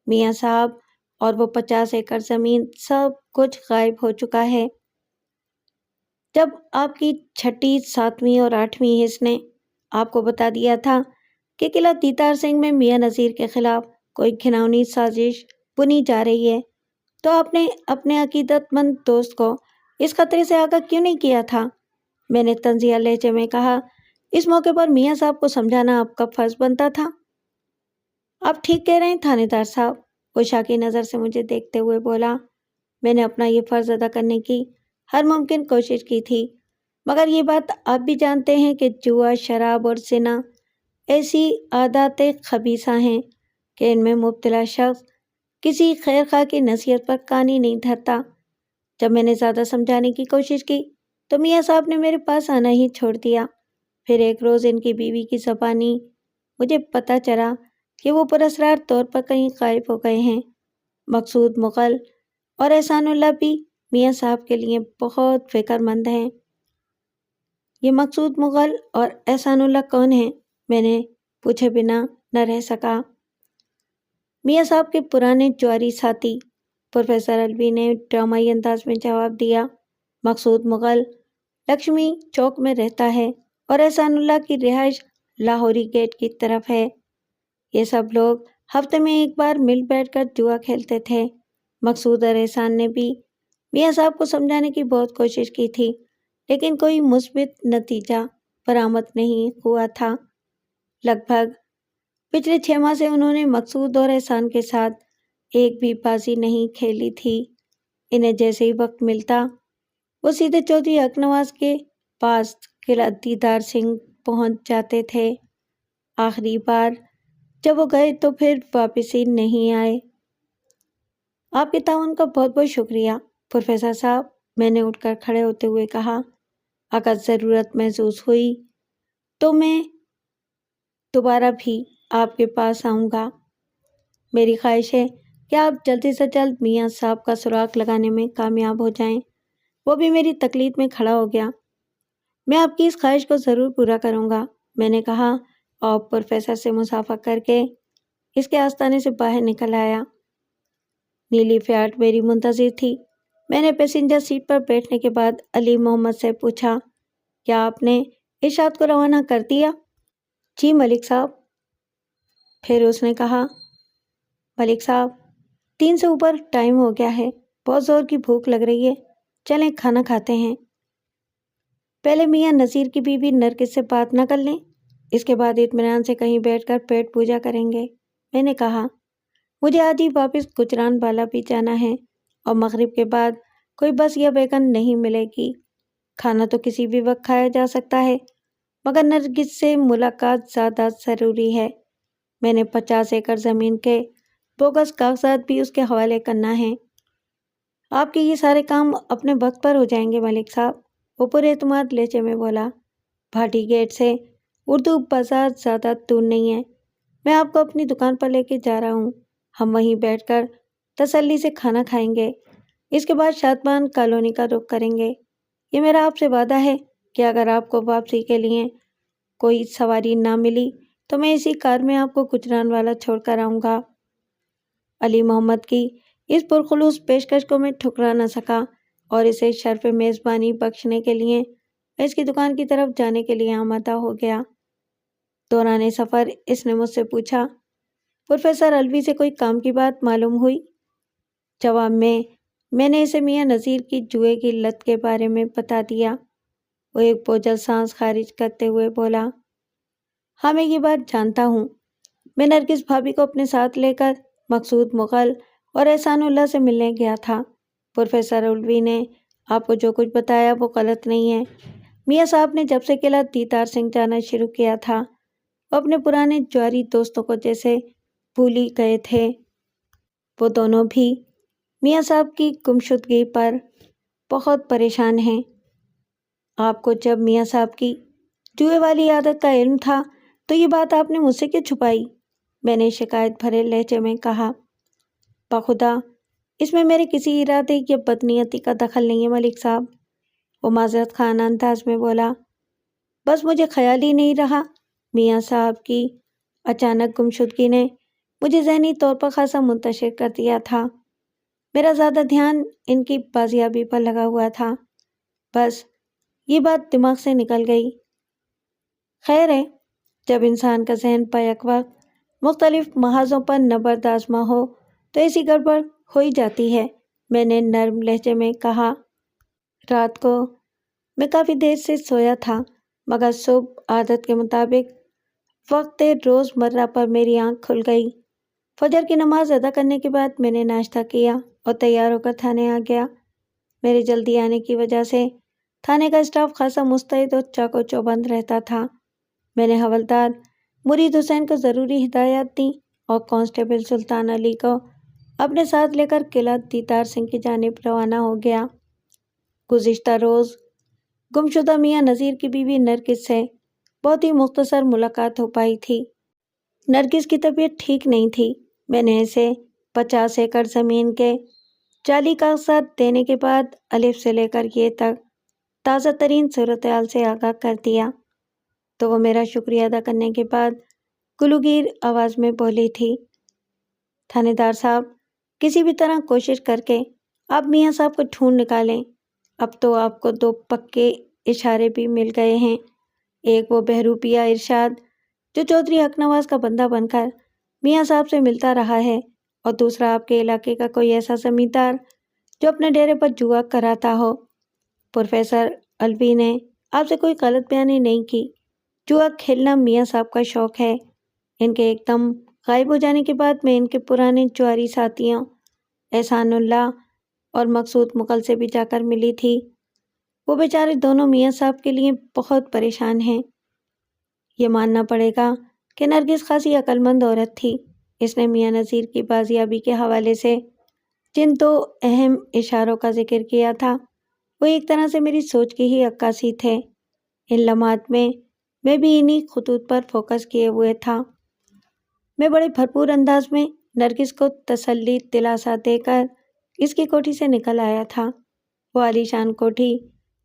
میاں صاحب اور وہ 50 ایکڑ زمین سب کچھ غائب ہو چکا ہے۔ جب آپ کی چھٹی، ساتویں اور آٹھویں حص نے آپ کو بتا دیا تھا کہ قلعہ دیدار سنگھ میں میاں نذیر کے خلاف کوئی گھناؤنی سازش بنی جا رہی ہے تو آپ نے اپنے عقیدت مند دوست کو اس خطرے سے آگاہ کیوں نہیں کیا تھا؟ میں نے طنزیہ لہجے میں کہا۔ اس موقع پر میاں صاحب کو سمجھانا آپ کا فرض بنتا تھا۔ آپ ٹھیک کہہ رہے ہیں تھانے دار صاحب، وہ شاکی نظر سے مجھے دیکھتے ہوئے بولا۔ میں نے اپنا یہ فرض ادا کرنے کی ہر ممکن کوشش کی تھی، مگر یہ بات آپ بھی جانتے ہیں کہ جوا، شراب اور زنا ایسی عادات خبیثہ ہیں کہ ان میں مبتلا شخص کسی خیر خواہ کی نصیحت پر کان ہی نہیں دھرتا۔ جب میں نے زیادہ سمجھانے کی کوشش کی تو میاں صاحب نے میرے پاس آنا ہی چھوڑ دیا۔ پھر ایک روز ان کی بیوی کی زبانی مجھے پتہ چلا کہ وہ پراسرار طور پر کہیں غائب ہو گئے ہیں۔ مقصود مغل اور احسان اللہ بھی میاں صاحب کے لیے بہت فکر مند ہیں۔ یہ مقصود مغل اور احسان اللہ کون ہیں؟ میں نے پوچھے بنا نہ رہ سکا۔ میاں صاحب کے پرانے جواری ساتھی، پروفیسر الوی نے ڈرامائی انداز میں جواب دیا۔ مقصود مغل لکشمی چوک میں رہتا ہے اور احسان اللہ کی رہائش لاہوری گیٹ کی طرف ہے۔ یہ سب لوگ ہفتے میں ایک بار مل بیٹھ کر جوا کھیلتے تھے۔ مقصود اور احسان نے بھی میاں صاحب کو سمجھانے کی بہت کوشش کی تھی، لیکن کوئی مثبت نتیجہ برآمد نہیں ہوا تھا۔ لگ بھگ پچھلے 6 ماہ سے انہوں نے مقصود اور احسان کے ساتھ ایک بھی بازی نہیں کھیلی تھی۔ انہیں جیسے ہی وقت ملتا وہ سیدھے چودھری حق نواز کے پاس قلعہ دیدار سنگھ پہنچ جاتے تھے۔ آخری بار جب وہ گئے تو پھر واپس ہی نہیں آئے۔ آپ کے تعاون کا بہت بہت شکریہ پروفیسر صاحب، میں نے اٹھ کر کھڑے ہوتے ہوئے کہا۔ اگر ضرورت محسوس ہوئی تو میں دوبارہ بھی آپ کے پاس آؤں گا۔ میری خواہش ہے کہ آپ جلدی سے جلد میاں صاحب کا سراغ لگانے میں کامیاب ہو جائیں۔ وہ بھی میری تقلید میں کھڑا ہو گیا۔ میں آپ کی اس خواہش کو ضرور پورا کروں گا، میں نے کہا اور پروفیسر سے مصافحہ کر کے اس کے آستانے سے باہر نکل آیا۔ نیلی فیاٹ میری منتظر تھی۔ میں نے پیسنجر سیٹ پر بیٹھنے کے بعد علی محمد سے پوچھا، کیا آپ نے ارشاد کو روانہ کر دیا؟ جی ملک صاحب۔ پھر اس نے کہا، ملک صاحب 3 سے اوپر ٹائم ہو گیا ہے، بہت زور کی بھوک لگ رہی ہے، چلیں کھانا کھاتے ہیں۔ پہلے میاں نذیر کی بیوی نرگس سے بات نہ کر لیں، اس کے بعد اطمینان سے کہیں بیٹھ کر پیٹ پوجا کریں گے، میں نے کہا۔ مجھے آج ہی واپس گجران والا بھی جانا ہے اور مغرب کے بعد کوئی بس یا ویگن نہیں ملے گی۔ کھانا تو کسی بھی وقت کھایا جا سکتا ہے، مگر نرگس سے ملاقات زیادہ ضروری ہے۔ میں نے 50 ایکڑ زمین کے بوگس کاغذات بھی اس کے حوالے کرنا ہے۔ آپ کے یہ سارے کام اپنے وقت پر ہو جائیں گے ملک صاحب، وہ پورے اعتماد لہجے میں بولا۔ بھاٹی گیٹ سے اردو بازار زیادہ دور نہیں ہے، میں آپ کو اپنی دکان پر لے کے جا رہا ہوں، ہم وہیں بیٹھ کر تسلی سے کھانا کھائیں گے، اس کے بعد شادمان کالونی کا رخ کریں گے۔ یہ میرا آپ سے وعدہ ہے کہ اگر آپ کو واپسی کے لیے کوئی سواری نہ ملی تو میں اسی کار میں آپ کو گجران والا چھوڑ کر آؤں گا۔ علی محمد کی اس پرخلوص پیشکش کو میں ٹھکرا نہ سکا اور اسے شرف میزبانی بخشنے کے لیے میں اس کی دکان کی طرف جانے کے لیے آمادہ ہو گیا۔ دوران سفر اس نے مجھ سے پوچھا، پروفیسر الوی سے کوئی کام کی بات معلوم ہوئی؟ جواب میں نے اسے میاں نذیر کی جوئے کی لت کے بارے میں بتا دیا۔ وہ ایک بوجھل سانس خارج کرتے ہوئے بولا، ہاں میں یہ بات جانتا ہوں، میں نرگس بھابھی کو اپنے ساتھ لے کر مقصود مغل اور احسان اللہ سے ملنے گیا تھا۔ پروفیسر الوی نے آپ کو جو کچھ بتایا وہ غلط نہیں ہے۔ میاں صاحب نے جب سے قلعہ دیدار سنگھ جانا شروع کیا تھا وہ اپنے پرانے جواری دوستوں کو جیسے بھول ہی گئے تھے۔ وہ دونوں بھی میاں صاحب کی گمشدگی پر بہت پریشان ہیں۔ آپ کو جب میاں صاحب کی جوئے والی عادت کا علم تھا تو یہ بات آپ نے مجھ سے کیوں چھپائی؟ میں نے شکایت بھرے لہجے میں کہا۔ بخدا اس میں میرے کسی ارادے یا بدنیتی کا دخل نہیں ہے ملک صاحب، وہ معذرت خانہ انداز میں بولا، بس مجھے خیال ہی نہیں رہا۔ میاں صاحب کی اچانک گمشدگی نے مجھے ذہنی طور پر خاصا منتشر کر دیا تھا۔ میرا زیادہ دھیان ان کی بازیابی پر لگا ہوا تھا، بس یہ بات دماغ سے نکل گئی۔ خیر ہے، جب انسان کا ذہن بیک وقت مختلف محاذوں پر نبرد آزما ہو تو ایسی گڑبڑ ہو ہی جاتی ہے، میں نے نرم لہجے میں کہا۔ رات کو میں کافی دیر سے سویا تھا، مگر صبح عادت کے مطابق وقت روز مرہ پر میری آنکھ کھل گئی۔ فجر کی نماز ادا کرنے کے بعد میں نے ناشتہ کیا اور تیار ہو کر تھانے آ گیا۔ میرے جلدی آنے کی وجہ سے تھانے کا اسٹاف خاصا مستعد اور چاق و چوبند رہتا تھا۔ میں نے حوالدار مرید حسین کو ضروری ہدایات دیں اور کانسٹیبل سلطان علی کو اپنے ساتھ لے کر قلعہ دیدار سنگھ کی جانب روانہ ہو گیا۔ گزشتہ روز گمشدہ میاں نذیر کی بیوی نرگس سے بہت ہی مختصر ملاقات ہو پائی تھی۔ نرگس کی طبیعت ٹھیک نہیں تھی۔ میں نے اسے 50 ایکڑ زمین کے جعلی کاغذات دینے کے بعد الف سے لے کر یہ تک تازہ ترین صورتحال سے آگاہ کر دیا تو وہ میرا شکریہ ادا کرنے کے بعد گلوگیر آواز میں بولی تھی، تھانے دار صاحب کسی بھی طرح کوشش کر کے آپ میاں صاحب کو ڈھونڈ نکالیں، اب تو آپ کو 2 پکے اشارے بھی مل گئے ہیں، ایک وہ بہروپیہ ارشاد جو چودھری حق نواز کا بندہ بن کر میاں صاحب سے ملتا رہا ہے، اور دوسرا آپ کے علاقے کا کوئی ایسا زمیندار جو اپنے ڈیرے پر جوا کراتا ہو۔ پروفیسر الوی نے آپ سے کوئی غلط بیانی نہیں کی، جوا کھیلنا میاں صاحب کا شوق ہے۔ ان کے ایک دم غائب ہو جانے کے بعد میں ان کے پرانے جواری ساتھیوں احسان اللہ اور مقصود مغل سے بھی جا کر ملی تھی۔ وہ بیچارے دونوں میاں صاحب کے لیے بہت پریشان ہیں۔ یہ ماننا پڑے گا کہ نرگس خاصی عقل مند عورت تھی۔ اس نے میاں نذیر کی بازیابی کے حوالے سے جن 2 اہم اشاروں کا ذکر کیا تھا وہ ایک طرح سے میری سوچ کی ہی عکاسی تھے۔ ان لمحات میں بھی انہی خطوط پر فوکس کیے ہوئے تھا۔ میں بڑے بھرپور انداز میں نرگس کو تسلی دلاسا دے کر اس کی کوٹھی سے نکل آیا تھا۔ وہ عالی شان کوٹھی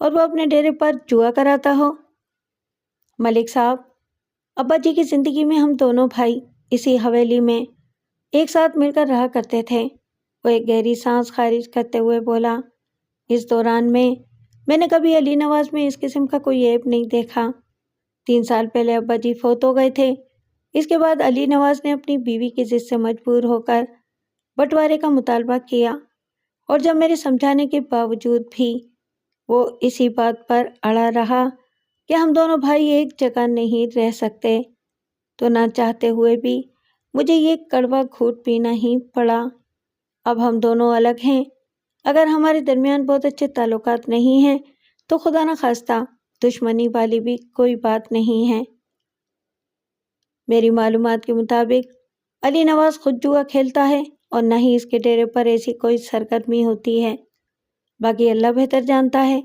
اور وہ اپنے ڈیرے پر جوا کراتا ہو؟ ملک صاحب، ابا جی کی زندگی میں ہم دونوں بھائی اسی حویلی میں ایک ساتھ مل کر رہا کرتے تھے۔ وہ ایک گہری سانس خارج کرتے ہوئے بولا، اس دوران میں نے کبھی علی نواز میں اس قسم کا کوئی عیب نہیں دیکھا۔ 3 سال پہلے ابا جی فوت ہو گئے تھے۔ اس کے بعد علی نواز نے اپنی بیوی کی ضد سے مجبور ہو کر بٹوارے کا مطالبہ کیا، اور جب میرے سمجھانے کے باوجود بھی وہ اسی بات پر اڑا رہا کہ ہم دونوں بھائی ایک جگہ نہیں رہ سکتے، تو نہ چاہتے ہوئے بھی مجھے یہ کڑوا گھونٹ پینا ہی پڑا۔ اب ہم دونوں الگ ہیں۔ اگر ہمارے درمیان بہت اچھے تعلقات نہیں ہیں تو خدا نہ خواستہ دشمنی والی بھی کوئی بات نہیں ہے۔ میری معلومات کے مطابق علی نواز خود جوا کھیلتا ہے اور نہ ہی اس کے ڈیرے پر ایسی کوئی سرگرمی ہوتی ہے۔ باقی اللہ بہتر جانتا ہے۔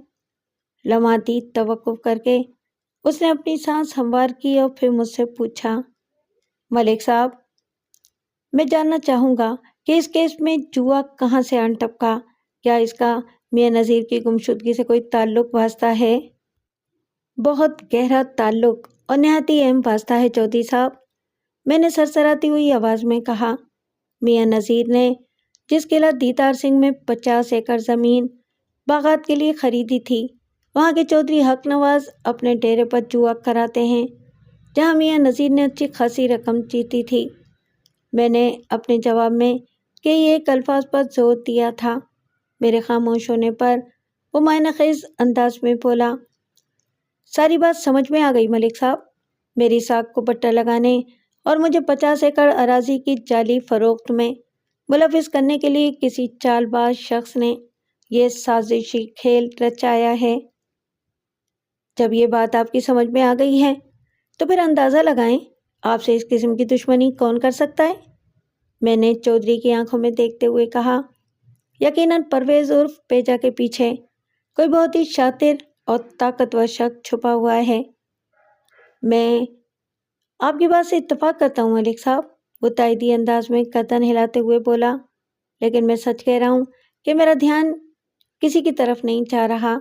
لمحاتی توقف کر کے اس نے اپنی سانس ہموار کی اور پھر مجھ سے پوچھا، ملک صاحب، میں جاننا چاہوں گا کہ اس کیس میں جوا کہاں سے آن ٹپکا؟ کیا اس کا میاں نذیر کی گمشدگی سے کوئی تعلق واسطہ ہے؟ بہت گہرا تعلق اور نہایت اہم واسطہ ہے چودھری صاحب، میں نے سرسراتی ہوئی آواز میں کہا۔ میاں نذیر نے جس قلعہ دیدار سنگھ میں 50 ایکڑ زمین باغات کے لیے خریدی تھی، وہاں کے چودھری حق نواز اپنے ڈیرے پر جوا کراتے ہیں، جہاں میاں نذیر نے اچھی خاصی رقم جیتی تھی۔ میں نے اپنے جواب میں کہ یہ ایک الفاظ پر زور دیا تھا۔ میرے خاموش ہونے پر وہ معنی خیز انداز میں بولا، ساری بات سمجھ میں آ گئی ملک صاحب۔ میری ساکھ کو پٹا لگانے اور مجھے 50 ایکڑ اراضی کی جعلی فروخت میں ملوث کرنے کے لیے کسی چال باز شخص نے یہ سازشی کھیل رچایا ہے۔ جب یہ بات آپ کی سمجھ میں آ گئی ہے تو پھر اندازہ لگائیں آپ سے اس قسم کی دشمنی کون کر سکتا ہے؟ میں نے چودھری کی آنکھوں میں دیکھتے ہوئے کہا، یقیناً پرویز عرف پیجا کے پیچھے کوئی بہت ہی شاطر اور طاقتور شخص چھپا ہوا ہے۔ میں آپ کی بات سے اتفاق کرتا ہوں ملک صاحب، وہ تائیدی انداز میں گردن ہلاتے ہوئے بولا، لیکن میں سچ کہہ رہا ہوں کہ میرا دھیان کسی کی طرف نہیں جا رہا۔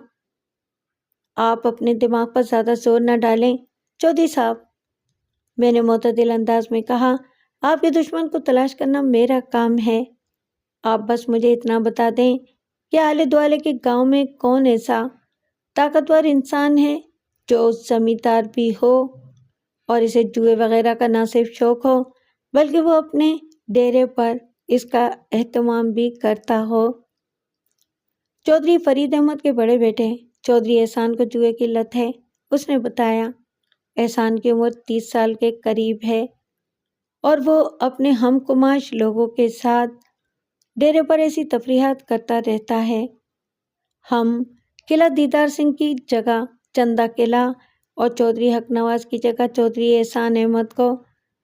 آپ اپنے دماغ پر زیادہ زور نہ ڈالیں چودھری صاحب، میں نے معتدل انداز میں کہا، آپ کے دشمن کو تلاش کرنا میرا کام ہے۔ آپ بس مجھے اتنا بتا دیں کہ آلے دوالے کے گاؤں میں کون ایسا طاقتور انسان ہے جو زمیندار بھی ہو اور اسے جوئے وغیرہ کا نہ صرف شوق ہو بلکہ وہ اپنے ڈیرے پر اس کا اہتمام بھی کرتا ہو۔ چودھری فرید احمد کے بڑے بیٹے چودھری احسان کو جوئے کی لت ہے، اس نے بتایا۔ احسان کی عمر 30 سال کے قریب ہے اور وہ اپنے ہم کماش لوگوں کے ساتھ ڈیرے پر ایسی تفریحات کرتا رہتا ہے۔ ہم قلعہ دیدار سنگھ کی جگہ چندہ قلعہ اور چودھری حق نواز کی جگہ چودھری احسان احمد کو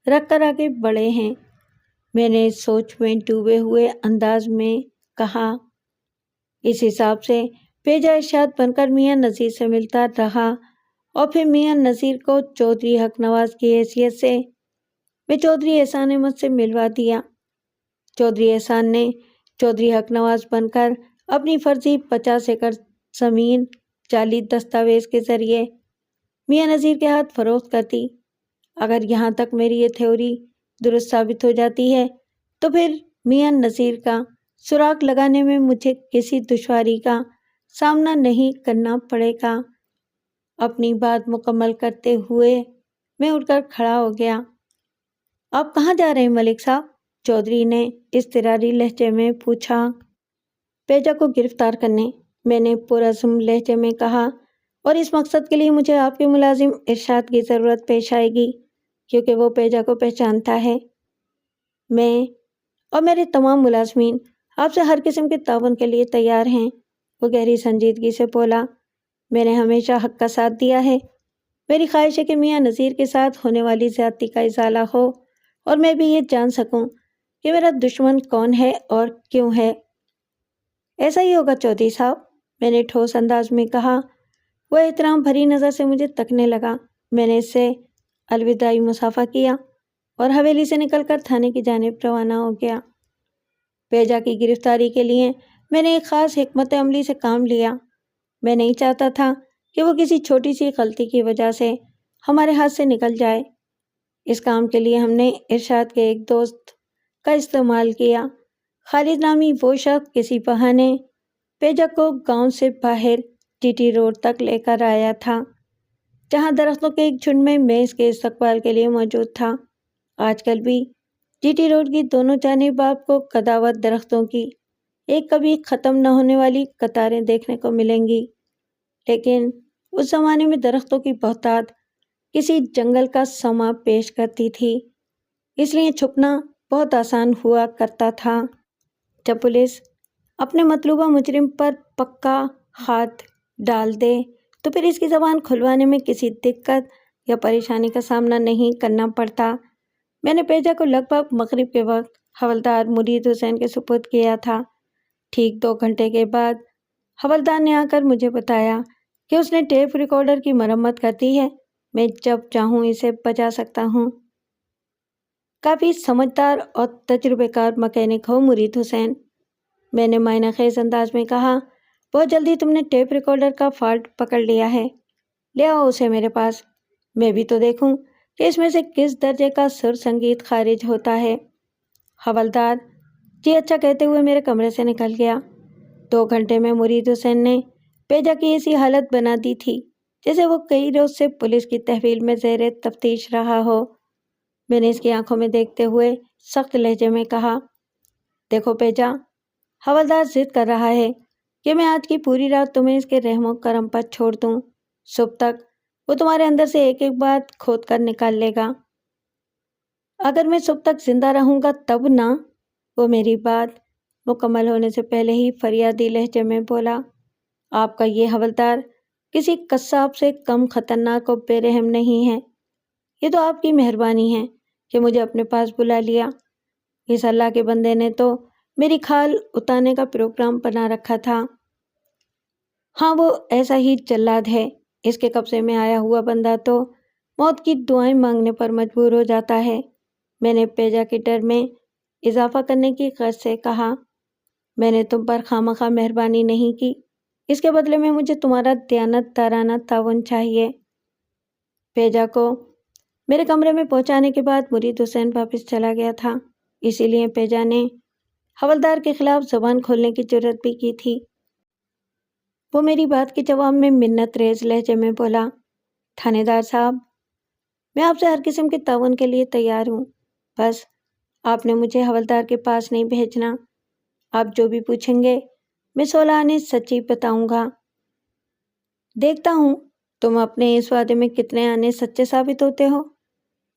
رکھ کر آگے بڑھے ہیں۔ میں نے سوچ میں ڈوبے ہوئے انداز میں کہا، اس حساب سے پیجا ارشاد بن کر میاں نذیر سے ملتا رہا اور پھر میاں نذیر کو چودھری حق نواز کی حیثیت سے میں چودھری احسان احمد سے ملوا دیا۔ چودھری احسان نے چودھری حق نواز بن کر اپنی فرضی 50 ایکڑ زمین جعلی دستاویز کے ذریعے میاں نذیر کے ہاتھ فروخت کر دی۔ اگر یہاں تک میری یہ تھیوری درست ثابت ہو جاتی ہے تو پھر میاں نذیر کا سراغ لگانے میں مجھے کسی دشواری کا سامنا نہیں کرنا پڑے گا۔ اپنی بات مکمل کرتے ہوئے میں اٹھ کر کھڑا ہو گیا۔ آپ کہاں جا رہے ہیں ملک صاحب؟ چودھری نے اضطراری لہجے میں پوچھا۔ پیجا کو گرفتار کرنے، میں نے پرعزم لہجے میں کہا، اور اس مقصد کے لیے مجھے آپ کے ملازم ارشاد کی ضرورت پیش آئے گی کیونکہ وہ پیجا کو پہچانتا ہے۔ میں اور میرے تمام ملازمین آپ سے ہر قسم کے تعاون کے لیے تیار ہیں، وہ گہری سنجیدگی سے بولا۔ میں نے ہمیشہ حق کا ساتھ دیا ہے۔ میری خواہش ہے کہ میاں نذیر کے ساتھ ہونے والی زیادتی کا ازالہ ہو اور میں بھی یہ جان سکوں کہ میرا دشمن کون ہے اور کیوں ہے۔ ایسا ہی ہوگا چودھری صاحب، میں نے ٹھوس انداز میں کہا۔ وہ احترام بھری نظر سے مجھے تکنے لگا۔ میں نے اس سے الوداعی مصافحہ کیا اور حویلی سے نکل کر تھانے کی جانب روانہ ہو گیا۔ پیجا کی گرفتاری کے لیے میں نے ایک خاص حکمت عملی سے کام لیا۔ میں نہیں چاہتا تھا کہ وہ کسی چھوٹی سی غلطی کی وجہ سے ہمارے ہاتھ سے نکل جائے۔ اس کام کے لیے ہم نے ارشاد کے ایک دوست کا استعمال کیا۔ خالد نامی وہ شخص کسی بہانے پیجا کو گاؤں سے باہر ٹی ٹی روڈ تک لے کر آیا تھا، جہاں درختوں کے ایک جھنڈ میں اس کے استقبال کے لیے موجود تھا۔ آج کل بھی جی ٹی روڈ کی دونوں جانب آپ کو قداوت درختوں کی ایک کبھی ختم نہ ہونے والی قطاریں دیکھنے کو ملیں گی، لیکن اس زمانے میں درختوں کی بہتات کسی جنگل کا سما پیش کرتی تھی، اس لیے چھپنا بہت آسان ہوا کرتا تھا۔ جب پولیس اپنے مطلوبہ مجرم پر پکا ہاتھ ڈال دے تو پھر اس کی زبان کھلوانے میں کسی دقت یا پریشانی کا سامنا نہیں کرنا پڑتا۔ میں نے پیجا کو لگ بھگ مغرب کے وقت حوالدار مرید حسین کے سپرد کیا تھا۔ ٹھیک 2 گھنٹے کے بعد حوالدار نے آ کر مجھے بتایا کہ اس نے ٹیپ ریکارڈر کی مرمت کر دی ہے، میں جب چاہوں اسے بجا سکتا ہوں۔ کافی سمجھدار اور تجربے کار مکینک ہو مرید حسین، میں نے معنی خیز انداز میں کہا۔ بہت جلدی تم نے ٹیپ ریکارڈر کا فالٹ پکڑ لیا ہے، لے آؤ اسے میرے پاس، میں بھی تو دیکھوں کہ اس میں سے کس درجے کا سر سنگیت خارج ہوتا ہے۔ حوالدار جی اچھا کہتے ہوئے میرے کمرے سے نکل گیا۔ 2 گھنٹے میں مرید حسین نے پیجا کی ایسی حالت بنا دی تھی جیسے وہ کئی روز سے پولیس کی تحویل میں زیر تفتیش رہا ہو۔ میں نے اس کی آنکھوں میں دیکھتے ہوئے سخت لہجے میں کہا، دیکھو پیجا، حوالدار ضد کر رہا ہے کہ میں آج کی پوری رات تمہیں اس کے رحم و کرم پر چھوڑ دوں، صبح تک وہ تمہارے اندر سے ایک ایک بات کھود کر نکال لے گا۔ اگر میں صبح تک زندہ رہوں گا تب نہ، وہ میری بات مکمل ہونے سے پہلے ہی فریادی لہجے میں بولا، آپ کا یہ حوالدار کسی قصاب سے کم خطرناک و بے رحم نہیں ہے، یہ تو آپ کی مہربانی ہے کہ مجھے اپنے پاس بلا لیا۔ اس اللہ کے بندے نے تو میری کھال اتارنے کا پروگرام بنا رکھا تھا۔ ہاں وہ ایسا ہی جلاد ہے، اس کے قبضے میں آیا ہوا بندہ تو موت کی دعائیں مانگنے پر مجبور ہو جاتا ہے۔ میں نے پیجا کے ڈر میں اضافہ کرنے کی غرض سے کہا، میں نے تم پر خواہ مہربانی نہیں کی، اس کے بدلے میں مجھے تمہارا دیانت دارانہ تعاون چاہیے۔ پیجا کو میرے کمرے میں پہنچانے کے بعد مرید حسین واپس چلا گیا تھا، اسی لیے پیجا نے حوالدار کے خلاف زبان کھولنے کی جرات بھی کی تھی۔ وہ میری بات کے جواب میں منت ریز لہجے میں بولا، تھانے دار صاحب، میں آپ سے ہر قسم کے تعاون کے لیے تیار ہوں، بس آپ نے مجھے حوالدار کے پاس نہیں بھیجنا۔ آپ جو بھی پوچھیں گے میں 16 آنے سچی بتاؤں گا۔ دیکھتا ہوں تم اپنے اس وعدے میں کتنے آنے سچے ثابت ہوتے ہو،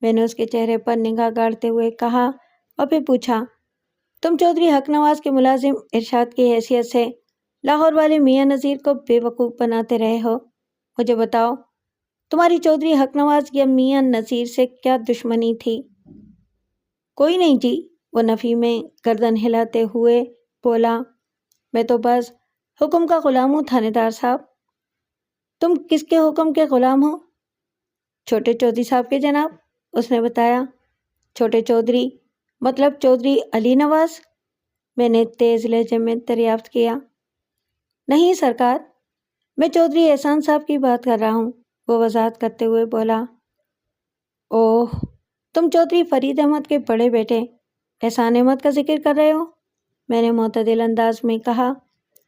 میں نے اس کے چہرے پر نگاہ گاڑتے ہوئے کہا اور پھر پوچھا، تم چودھری حق نواز کے ملازم ارشاد کی حیثیت سے لاہور والے میاں نذیر کو بے وقوف بناتے رہے ہو، مجھے بتاؤ تمہاری چودھری حق نواز یا میاں نذیر سے کیا دشمنی تھی؟ کوئی نہیں جی، وہ نفی میں گردن ہلاتے ہوئے بولا، میں تو بس حکم کا غلام ہوں تھانے دار صاحب۔ تم کس کے حکم کے غلام ہو؟ چھوٹے چودھری صاحب کے جناب، اس نے بتایا۔ چھوٹے چودھری مطلب چودھری علی نواز؟ میں نے تیز لہجے میں دریافت کیا۔ نہیں سرکار، میں چودھری احسان صاحب کی بات کر رہا ہوں، وہ وضاحت کرتے ہوئے بولا۔ اوہ، تم چودھری فرید احمد کے بڑے بیٹے احسان احمد کا ذکر کر رہے ہو؟ میں نے معتدل انداز میں کہا،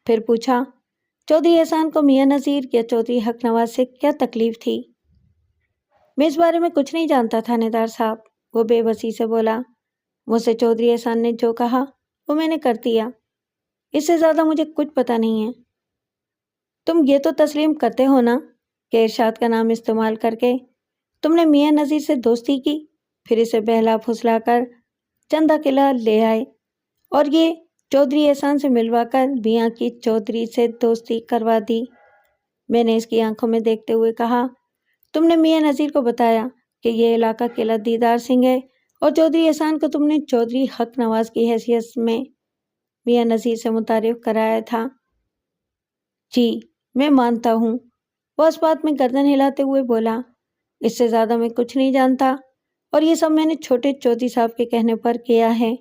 پھر پوچھا، چودھری احسان کو میاں نذیر یا چودھری حق نواز سے کیا تکلیف تھی؟ میں اس بارے میں کچھ نہیں جانتا تھانے دار صاحب، وہ بے بسی سے بولا۔ مجھ سے چودھری احسان نے جو کہا وہ میں نے کر دیا، اس سے زیادہ مجھے کچھ پتہ نہیں ہے۔ تم یہ تو تسلیم کرتے ہو نا کہ ارشاد کا نام استعمال کر کے تم نے میاں نذیر سے دوستی کی، پھر اسے بہلا پھسلا کر چندہ قلعہ لے آئے اور یہ چودھری احسان سے ملوا کر میاں کی چودھری سے دوستی کروا دی۔ میں نے اس کی آنکھوں میں دیکھتے ہوئے کہا، تم نے میاں نذیر کو بتایا کہ یہ علاقہ قلعہ دیدار سنگھ ہے اور چودھری احسان کو تم نے چودھری حق نواز کی حیثیت میں میاں نذیر سے متعارف کرایا تھا؟ جی میں مانتا ہوں، وہ اس بات میں گردن ہلاتے ہوئے بولا، اس سے زیادہ میں کچھ نہیں جانتا اور یہ سب میں نے چھوٹے چودھری صاحب کے کہنے پر کیا ہے۔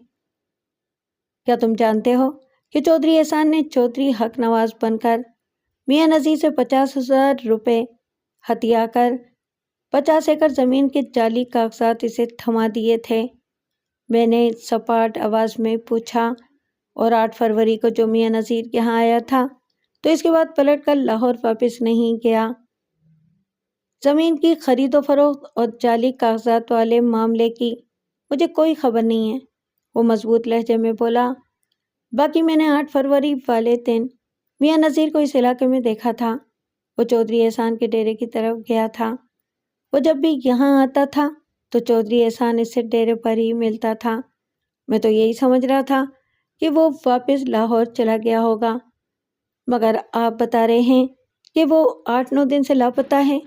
کیا تم جانتے ہو کہ چودھری احسان نے چودھری حق نواز بن کر میاں نذیر سے 50,000 روپے ہتھیا کر 50 ایکڑ زمین کے جعلی کاغذات اسے تھما دیے تھے۔ میں نے سپاٹ آواز میں پوچھا، اور 8 فروری کو جو میاں نذیر یہاں آیا تھا تو اس کے بعد پلٹ کر لاہور واپس نہیں گیا؟ زمین کی خرید و فروخت اور جعلی کاغذات والے معاملے کی مجھے کوئی خبر نہیں ہے، وہ مضبوط لہجے میں بولا۔ باقی میں نے 8 فروری والے دن میاں نذیر کو اس علاقے میں دیکھا تھا۔ وہ چودھری احسان کے ڈیرے کی طرف گیا تھا۔ وہ جب بھی یہاں آتا تھا تو چودھری احسان اس سے ڈیرے پر ہی ملتا تھا۔ میں تو یہی سمجھ رہا تھا کہ وہ واپس لاہور چلا گیا ہوگا، مگر آپ بتا رہے ہیں کہ وہ 8-9 دن سے لاپتہ ہے۔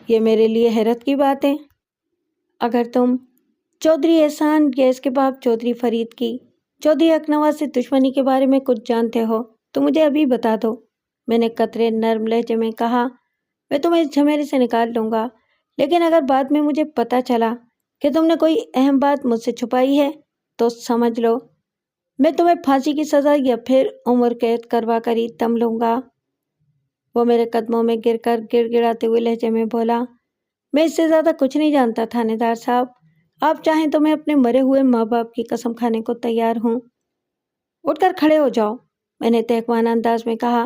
یہ میرے لیے حیرت کی بات ہے۔ اگر تم چودھری احسان یا اس کے باپ چودھری فرید کی چودھری حق نواز سے دشمنی کے بارے میں کچھ جانتے ہو تو مجھے ابھی بتا دو، میں نے قطرے نرم لہجے میں کہا۔ میں تمہیں اس جھمیلے سے نکال لوں گا، لیکن اگر بعد میں مجھے پتہ چلا کہ تم نے کوئی اہم بات مجھ سے چھپائی ہے تو سمجھ لو میں تمہیں پھانسی کی سزا یا پھر عمر قید کروا کر ہی دم لوں گا۔ وہ میرے قدموں میں گر کر گڑ گڑاتے ہوئے لہجے میں بولا، میں اس سے زیادہ کچھ نہیں جانتا تھانے دار صاحب، آپ چاہیں تو میں اپنے مرے ہوئے ماں باپ کی قسم کھانے کو تیار ہوں۔ اٹھ کر کھڑے ہو جاؤ، میں نے تہکوانہ انداز میں کہا۔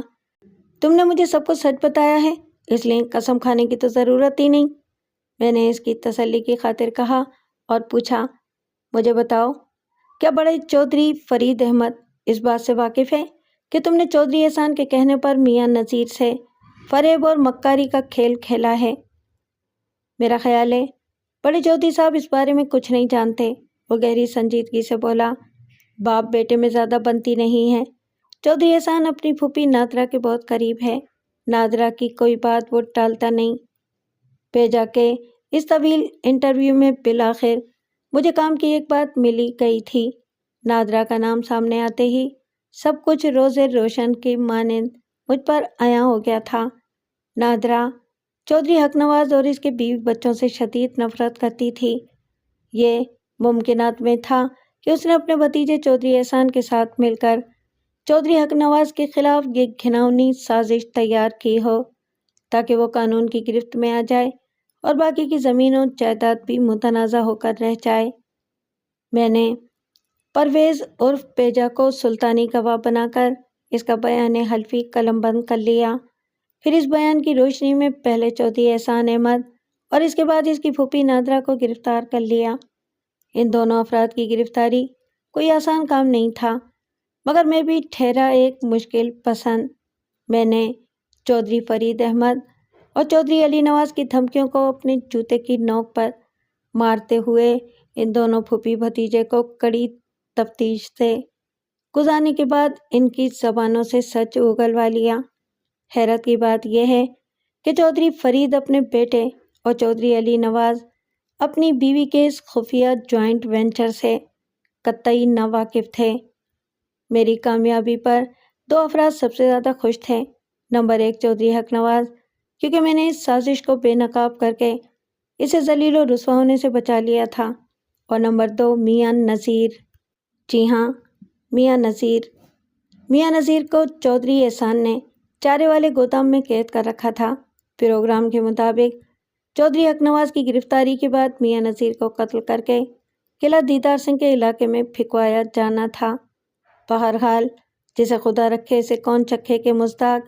تم نے مجھے سب کچھ سچ بتایا ہے، اس لیے قسم کھانے کی تو ضرورت ہی نہیں، میں نے اس کی تسلی کی خاطر کہا اور پوچھا، مجھے بتاؤ، کیا بڑے چودھری فرید احمد اس بات سے واقف ہے کہ تم نے چودھری احسان کے کہنے پر میاں نذیر سے فریب اور مکاری کا کھیل کھیلا ہے؟ میرا خیال ہے بڑے چودھری صاحب اس بارے میں کچھ نہیں جانتے، وہ گہری سنجیدگی سے بولا۔ باپ بیٹے میں زیادہ بنتی نہیں ہے۔ چودھری احسان اپنی پھوپھی نادرا کے بہت قریب ہے، نادرا کی کوئی بات وہ ٹالتا نہیں۔ بھیجا کہ اس طویل انٹرویو میں بالآخر مجھے کام کی ایک بات ملی گئی تھی۔ نادرا کا نام سامنے آتے ہی سب کچھ روز روشن کی مانند مجھ پر عیاں ہو گیا تھا۔ نادرا چودھری حق نواز اور اس کے بیوی بچوں سے شدید نفرت کرتی تھی۔ یہ ممکنات میں تھا کہ اس نے اپنے بھتیجے چودھری احسان کے ساتھ مل کر چودھری حق نواز کے خلاف یہ گھناؤنی سازش تیار کی ہو تاکہ وہ قانون کی گرفت میں آ جائے اور باقی کی زمین و جائیداد بھی متنازع ہو کر رہ جائے۔ میں نے پرویز عرف پیجا کو سلطانی گواہ بنا کر اس کا بیان حلفی قلم بند کر لیا۔ پھر اس بیان کی روشنی میں پہلے چودھری احسان احمد اور اس کے بعد اس کی پھوپھی نادرا کو گرفتار کر لیا۔ ان دونوں افراد کی گرفتاری کوئی آسان کام نہیں تھا، مگر میں بھی ٹھہرا ایک مشکل پسند۔ میں نے چودھری فرید احمد اور چودھری علی نواز کی دھمکیوں کو اپنے جوتے کی نوک پر مارتے ہوئے ان دونوں پھوپھی بھتیجے کو کڑی تفتیش سے گزارنے کے بعد ان کی زبانوں سے سچ اگلوا لیا۔ حیرت کی بات یہ ہے کہ چودھری فرید اپنے بیٹے اور چودھری علی نواز اپنی بیوی کے اس خفیہ جوائنٹ وینچر سے قطعی ناواقف تھے۔ میری کامیابی پر 2 افراد سب سے زیادہ خوش تھے۔ نمبر 1 چودھری حق نواز، کیونکہ میں نے اس سازش کو بے نقاب کر کے اسے ذلیل و رسوا ہونے سے بچا لیا تھا، اور نمبر 2 میاں نذیر۔ جی ہاں، میاں نذیر۔ میاں نذیر کو چودھری احسان نے چارے والے گودام میں قید کر رکھا تھا۔ پروگرام کے مطابق چودھری حق نواز کی گرفتاری کے بعد میاں نذیر کو قتل کر کے قلعہ دیدار سنگھ کے علاقے میں پھینکوایا جانا تھا۔ بہرحال جسے خدا رکھے اسے کون چکھے کے مصداق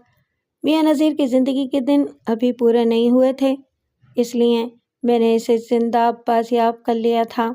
میاں نذیر کی زندگی کے دن ابھی پورے نہیں ہوئے تھے، اس لیے میں نے اسے زندہ بازیاب کر لیا تھا۔